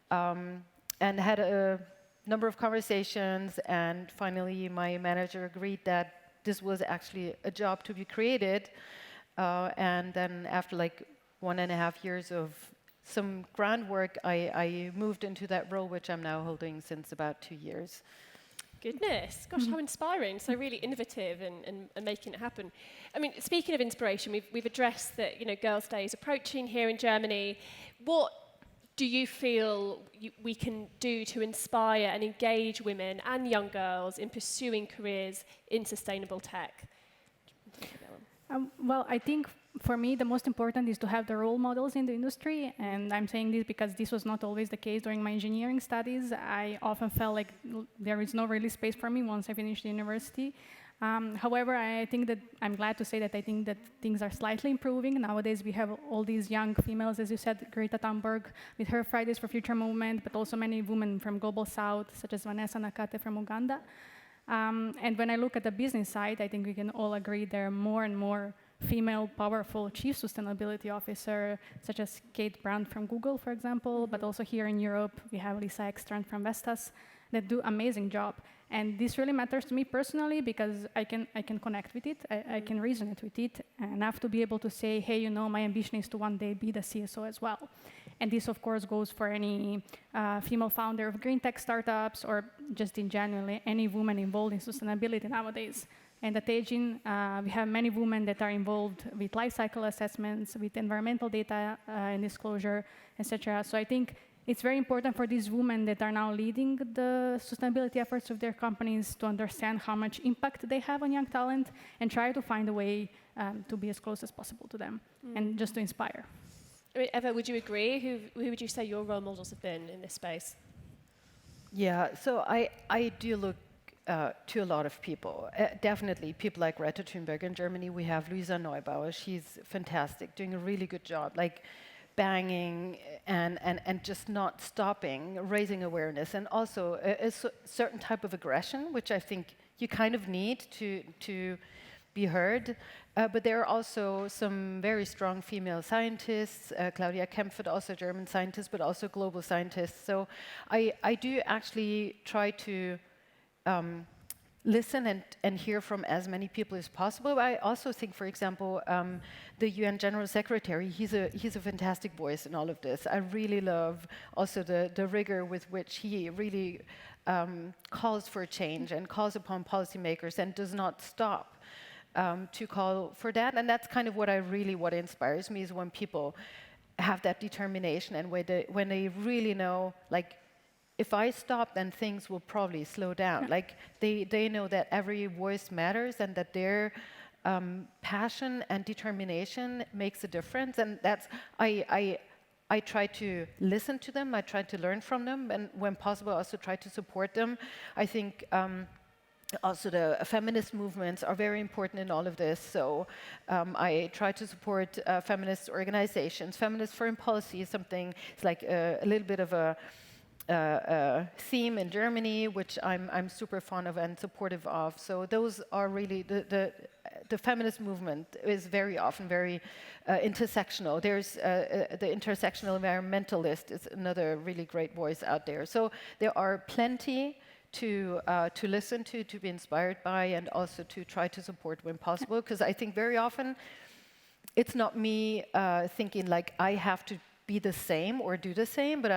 and had a number of conversations, and finally my manager agreed that this was actually a job to be created, and then after like 1.5 years of some groundwork, I moved into that role, which I'm now holding since about 2 years. Goodness, gosh, how inspiring. So really innovative and making it happen. I mean, speaking of inspiration, we've addressed that, Girls' Day is approaching here in Germany. What do you feel we can do to inspire and engage women and young girls in pursuing careers in sustainable tech? Well, I think for me, the most important is to have the role models in the industry. And I'm saying this because this was not always the case during my engineering studies. I often felt like there is no really space for me once I finished university. However, I think that I'm glad to say that I think that things are slightly improving. Nowadays, we have all these young females, as you said, Greta Thunberg with her Fridays for Future movement, but also many women from Global South, such as Vanessa Nakate from Uganda. And when I look at the business side, I think we can all agree there are more and more female powerful chief sustainability officer, such as Kate Brown from Google, for example, but also here in Europe, we have Lisa Ekstrand from Vestas that do amazing job. And this really matters to me personally because I can connect with it, I can resonate with it enough to be able to say, hey, you know, my ambition is to one day be the CSO as well. And this, of course, goes for any female founder of green tech startups or just in general, any woman involved in sustainability nowadays. And at Agin, we have many women that are involved with life cycle assessments, with environmental data and disclosure, etc. So I think it's very important for these women that are now leading the sustainability efforts of their companies to understand how much impact they have on young talent and try to find a way to be as close as possible to them and just to inspire. I mean, Eva, would you agree? Who would you say your role models have been in this space? Yeah, so I do look to a lot of people. Definitely people like Greta Thunberg in Germany. We have Luisa Neubauer. She's fantastic, doing a really good job, like banging and just not stopping, raising awareness, and also a certain type of aggression, which I think you kind of need to be heard. But there are also some very strong female scientists, Claudia Kempfert, also German scientist, but also global scientists. So I do actually try to listen and hear from as many people as possible. I also think, for example, the UN General Secretary, he's a fantastic voice in all of this. I really love also the rigor with which he really calls for change and calls upon policymakers and does not stop to call for that. And that's kind of what inspires me, is when people have that determination and when they really know, like, if I stop, then things will probably slow down. Like, they know that every voice matters and that their passion and determination makes a difference. And that's, I try to listen to them, I try to learn from them, and when possible, also try to support them. I think also the feminist movements are very important in all of this. So I try to support feminist organizations. Feminist foreign policy is something, it's like a little bit of a theme in Germany, which I'm super fond of and supportive of. So those are really the feminist movement is very often very intersectional. There's the intersectional environmentalist is another really great voice out there. So there are plenty to listen to be inspired by, and also to try to support when possible. Because I think very often it's not me thinking like I have to be the same or do the same, but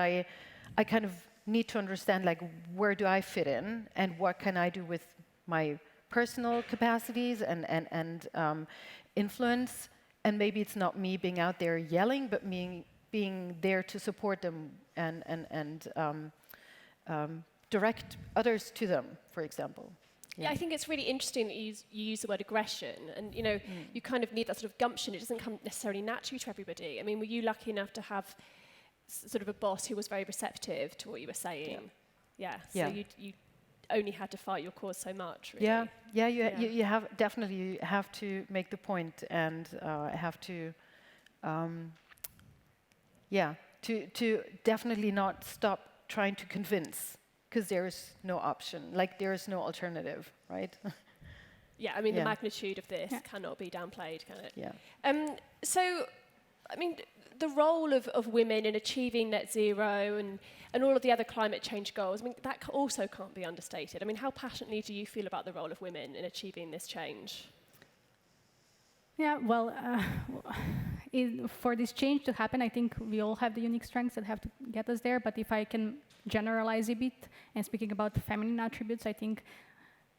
I kind of need to understand, like, where do I fit in and what can I do with my personal capacities and influence. And maybe it's not me being out there yelling, but me being there to support them and direct others to them, for example. Yeah, I think it's really interesting that you use the word aggression, and you kind of need that sort of gumption. It doesn't come necessarily naturally to everybody. I mean, were you lucky enough to have sort of a boss who was very receptive to what you were saying? Yeah. So you only had to fight your cause so much, really. You have definitely, you have to make the point and have to to definitely not stop trying to convince, because there's no option, like there is no alternative, right? Yeah, I mean, the magnitude of this cannot be downplayed, can it? Yeah. So, I mean, the role of women in achieving net zero and all of the other climate change goals, I mean, that also can't be understated. I mean, how passionately do you feel about the role of women in achieving this change? Yeah, well, for this change to happen, I think we all have the unique strengths that have to get us there. But if I can generalize a bit, and speaking about the feminine attributes, I think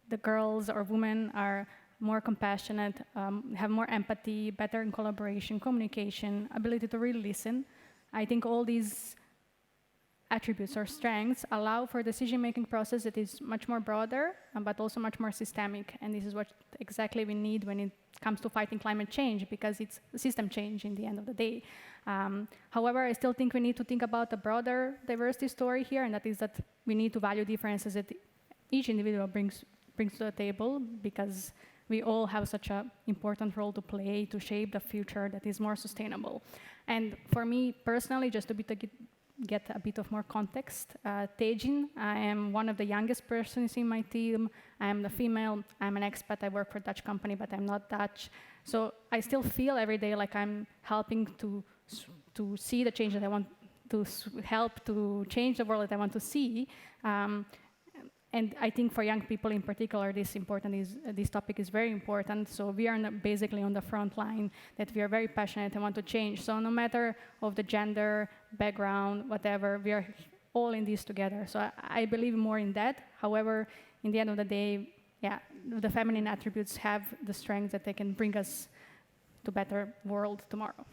the girls or women are more compassionate, have more empathy, better in collaboration, communication, ability to really listen. I think all these attributes or strengths allow for a decision-making process that is much more broader, but also much more systemic. And this is what exactly we need when it comes to fighting climate change, because it's system change in the end of the day. However, I still think we need to think about a broader diversity story here, and that is that we need to value differences that each individual brings to the table, because we all have such an important role to play to shape the future that is more sustainable. And for me personally, just to get a bit of more context. Tejin, I am one of the youngest persons in my team. I am the female. I'm an expat. I work for a Dutch company, but I'm not Dutch. So I still feel every day like I'm helping to see the change that I want to help to change the world that I want to see. And I think for young people in particular, this topic is very important. So we are basically on the front line, that we are very passionate and want to change. So no matter of the gender, background, whatever, we are all in this together. So I believe more in that. However, in the end of the day, yeah, the feminine attributes have the strength that they can bring us to a better world tomorrow.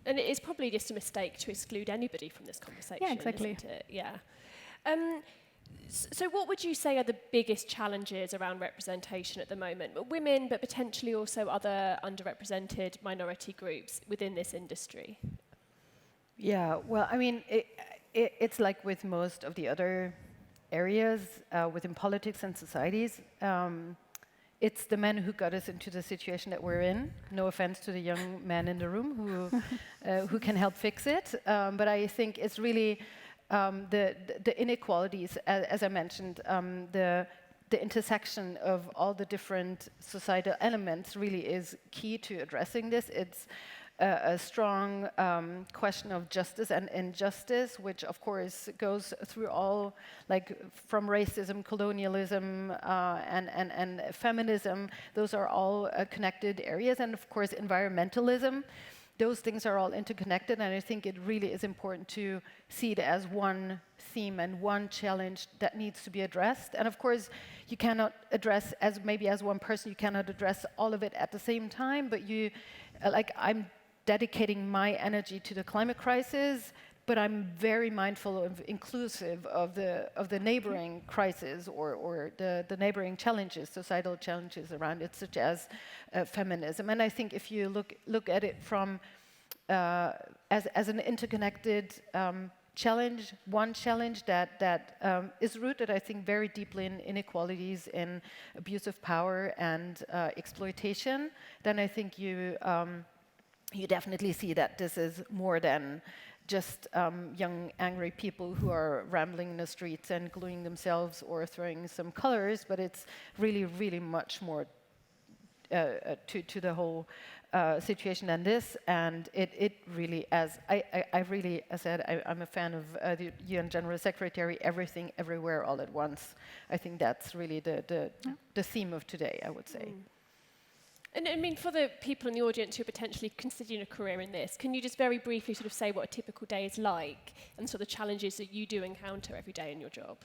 And it is probably just a mistake to exclude anybody from this conversation. Yeah, exactly. Isn't it? Yeah. So what would you say are the biggest challenges around representation at the moment? Women, but potentially also other underrepresented minority groups within this industry? Yeah, well, I mean, it's like with most of the other areas within politics and societies. It's the men who got us into the situation that we're in. No offense to the young man in the room who can help fix it. But I think it's really the inequalities, as I mentioned, the intersection of all the different societal elements really is key to addressing this. It's a strong question of justice and injustice, which of course goes through all, like from racism, colonialism, and feminism. Those are all connected areas, and of course environmentalism. Those things are all interconnected, and I think it really is important to see it as one theme and one challenge that needs to be addressed. And of course, you cannot address, as one person, you cannot address all of it at the same time, but I'm dedicating my energy to the climate crisis, but I'm very mindful of inclusive of the neighboring crisis or the neighboring challenges, societal challenges around it, such as feminism. And I think if you look at it from as an interconnected challenge, one challenge that is rooted, I think, very deeply in inequalities, in abuse of power and exploitation, then I think you definitely see that this is more than just young, angry people who are rambling in the streets and gluing themselves or throwing some colors, but it's really, really much more to the whole situation than this. And it really, as I really, as I said, I'm a fan of the UN General Secretary, everything, everywhere, all at once. I think that's really the theme of today, I would say. And I mean, for the people in the audience who are potentially considering a career in this, can you just very briefly sort of say what a typical day is like and sort of the challenges that you do encounter every day in your job?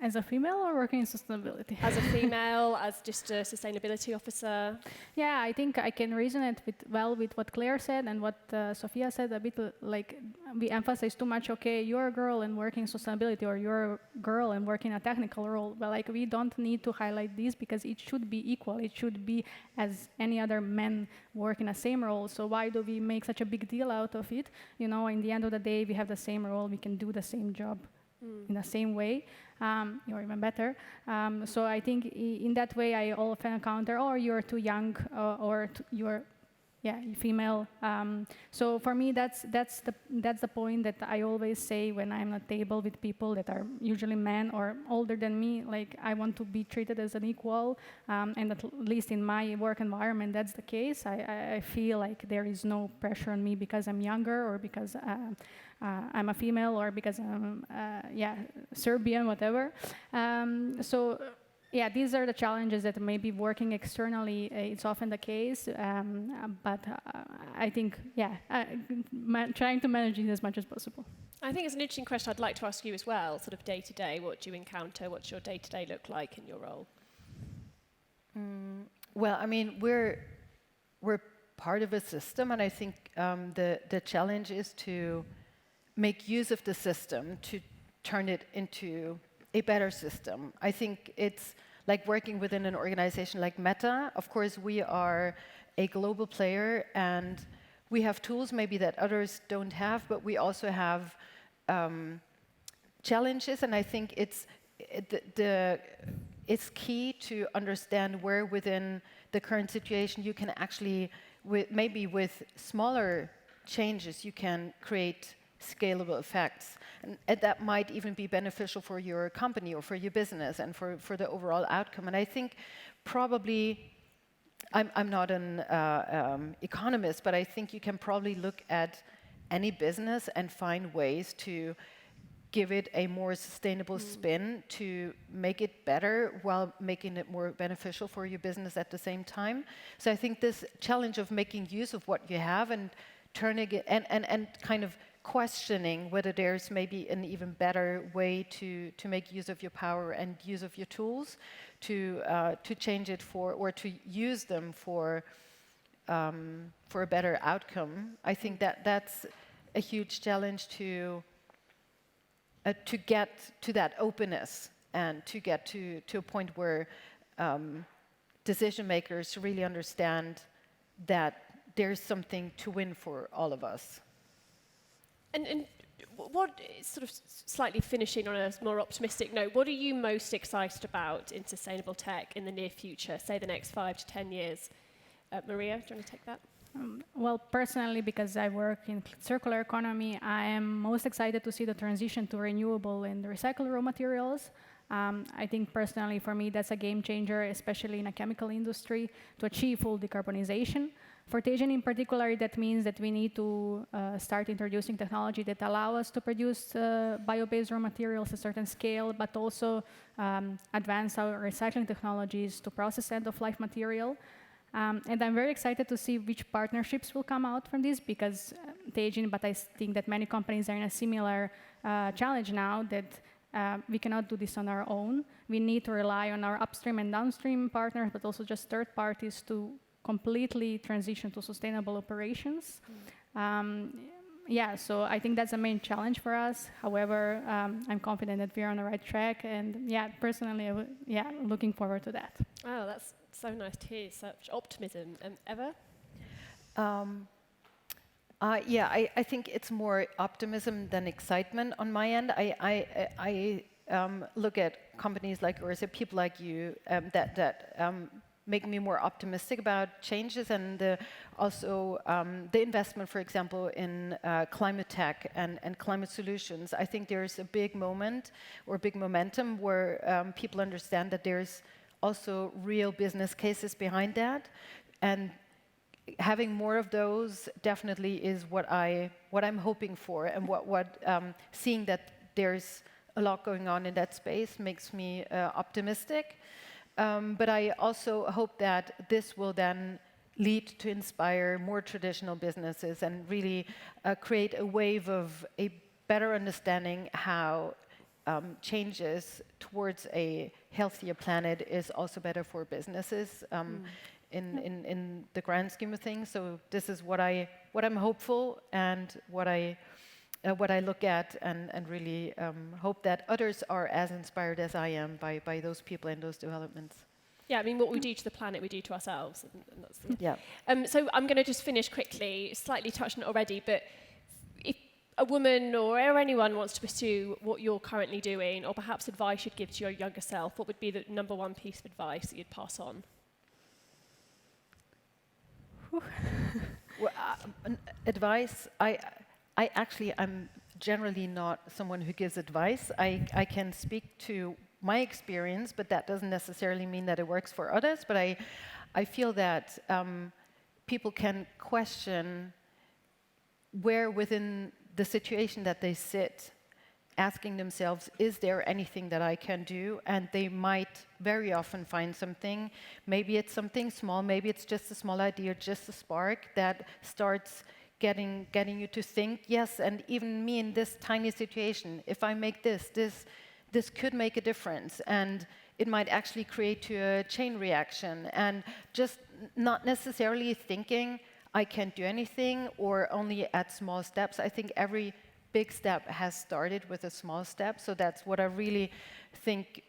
As a female or working in sustainability? As a female, as just a sustainability officer? Yeah, I think I can resonate with what Claire said and what Sophia said, a bit like we emphasize too much, okay, you're a girl and working in sustainability, or you're a girl and working in a technical role, but like we don't need to highlight this because it should be equal. It should be as any other men work in the same role. So why do we make such a big deal out of it? You know, in the end of the day, we have the same role, we can do the same job in the same way, or even better. So I think in that way I often encounter, oh, you're too young, or you're female. So for me, that's the point that I always say when I'm at a table with people that are usually men or older than me. Like, I want to be treated as an equal, and at least in my work environment, that's the case. I feel like there is no pressure on me because I'm younger or because I'm a female or because I'm Serbian, whatever. So. Yeah, these are the challenges that maybe working externally, it's often the case, but I think, trying to manage it as much as possible. I think it's an interesting question I'd like to ask you as well, sort of day to day, what do you encounter, what's your day to day look like in your role? Well, I mean, we're part of a system, and I think the challenge is to make use of the system to turn it into a better system. I think it's like working within an organization like Meta. Of course, we are a global player and we have tools maybe that others don't have, but we also have challenges, and I think it's key to understand where within the current situation you can actually, maybe with smaller changes, you can create scalable effects. And that might even be beneficial for your company or for your business and for the overall outcome. And I think probably, I'm not an economist, but I think you can probably look at any business and find ways to give it a more sustainable spin to make it better while making it more beneficial for your business at the same time. So I think this challenge of making use of what you have and turning it and kind of questioning whether there's maybe an even better way to make use of your power and use of your tools to change it for, or to use them for a better outcome. I think that's a huge challenge to get to that openness and to get to a point where decision makers really understand that there's something to win for all of us. And what, sort of slightly finishing on a more optimistic note, what are you most excited about in sustainable tech in the near future, say the next 5 to 10 years? Maria, do you want to take that? Well, personally, because I work in circular economy, I am most excited to see the transition to renewable and recycled raw materials. I think personally, for me, that's a game changer, especially in a chemical industry, to achieve full decarbonization. For Teijin in particular, that means that we need to start introducing technology that allow us to produce bio-based raw materials at a certain scale, but also advance our recycling technologies to process end-of-life material. And I'm very excited to see which partnerships will come out from this, because Teijin, but I think that many companies are in a similar challenge now, that we cannot do this on our own. We need to rely on our upstream and downstream partners, but also just third parties to completely transition to sustainable operations. Yeah, so I think that's the main challenge for us. However, I'm confident that we're on the right track, and yeah, personally, looking forward to that. Oh, that's so nice to hear, such optimism. Eva? I think it's more optimism than excitement on my end. I look at companies like yours, at people like you, that make me more optimistic about changes, and also the investment, for example, in climate tech and climate solutions. I think there's a big moment or big momentum where people understand that there's also real business cases behind that, and having more of those definitely is what I'm hoping for, and what seeing that there's a lot going on in that space makes me optimistic. But I also hope that this will then lead to inspire more traditional businesses and really create a wave of a better understanding how changes towards a healthier planet is also better for businesses in the grand scheme of things. So this is what I'm hopeful, and what I look at, and really hope that others are as inspired as I am by those people and those developments. Yeah, I mean, what we do to the planet, we do to ourselves. And that's yeah. So I'm going to just finish quickly, slightly touched on it already, but if a woman or anyone wants to pursue what you're currently doing, or perhaps advice you'd give to your younger self, what would be the number one piece of advice that you'd pass on? Well, advice, I'm generally not someone who gives advice. I can speak to my experience, but that doesn't necessarily mean that it works for others. But I feel that people can question where within the situation that they sit, asking themselves, is there anything that I can do? And they might very often find something. Maybe it's something small, maybe it's just a small idea, just a spark that starts getting you to think, yes, and even me in this tiny situation, if I make this could make a difference, and it might actually create a chain reaction. And just not necessarily thinking I can't do anything, or only at small steps. I think every big step has started with a small step. So that's what I really think.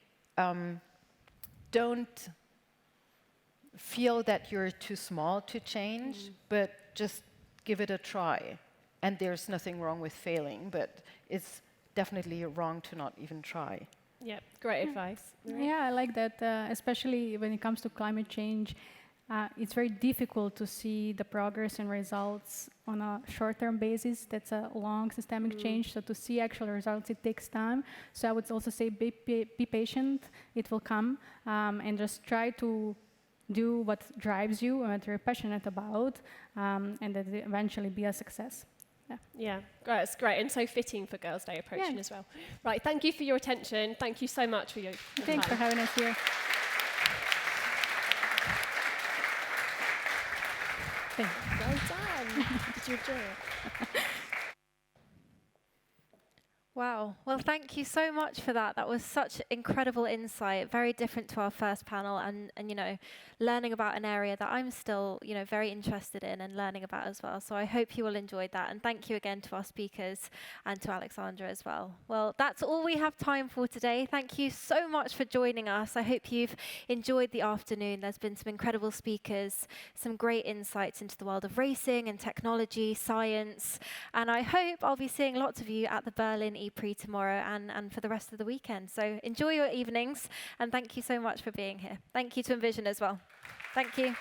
Don't feel that you're too small to change, but just give it a try. And there's nothing wrong with failing, but it's definitely wrong to not even try. Yeah, great advice. Yeah, I like that, especially when it comes to climate change. it's very difficult to see the progress and results on a short-term basis. That's a long systemic change. So to see actual results, it takes time. So I would also say be patient. It will come. And just try to do what drives you and what you're passionate about, and that it eventually be a success. Yeah, that's great, and so fitting for Girls' Day approaching as well. Right, thank you for your attention. Thank you so much for your Thanks for having us here. Well done. Did you enjoy it? Wow. Well, thank you so much for that. That was such incredible insight, very different to our first panel, and you know, learning about an area that I'm still, you know, very interested in and learning about as well. So I hope you all enjoyed that, and thank you again to our speakers and to Alexandra as well. Well, that's all we have time for today. Thank you so much for joining us. I hope you've enjoyed the afternoon. There's been some incredible speakers, some great insights into the world of racing and technology, science, and I hope I'll be seeing lots of you at the Berlin E-Prix tomorrow and for the rest of the weekend. So enjoy your evenings, and thank you so much for being here. Thank you to Envision as well. Thank you.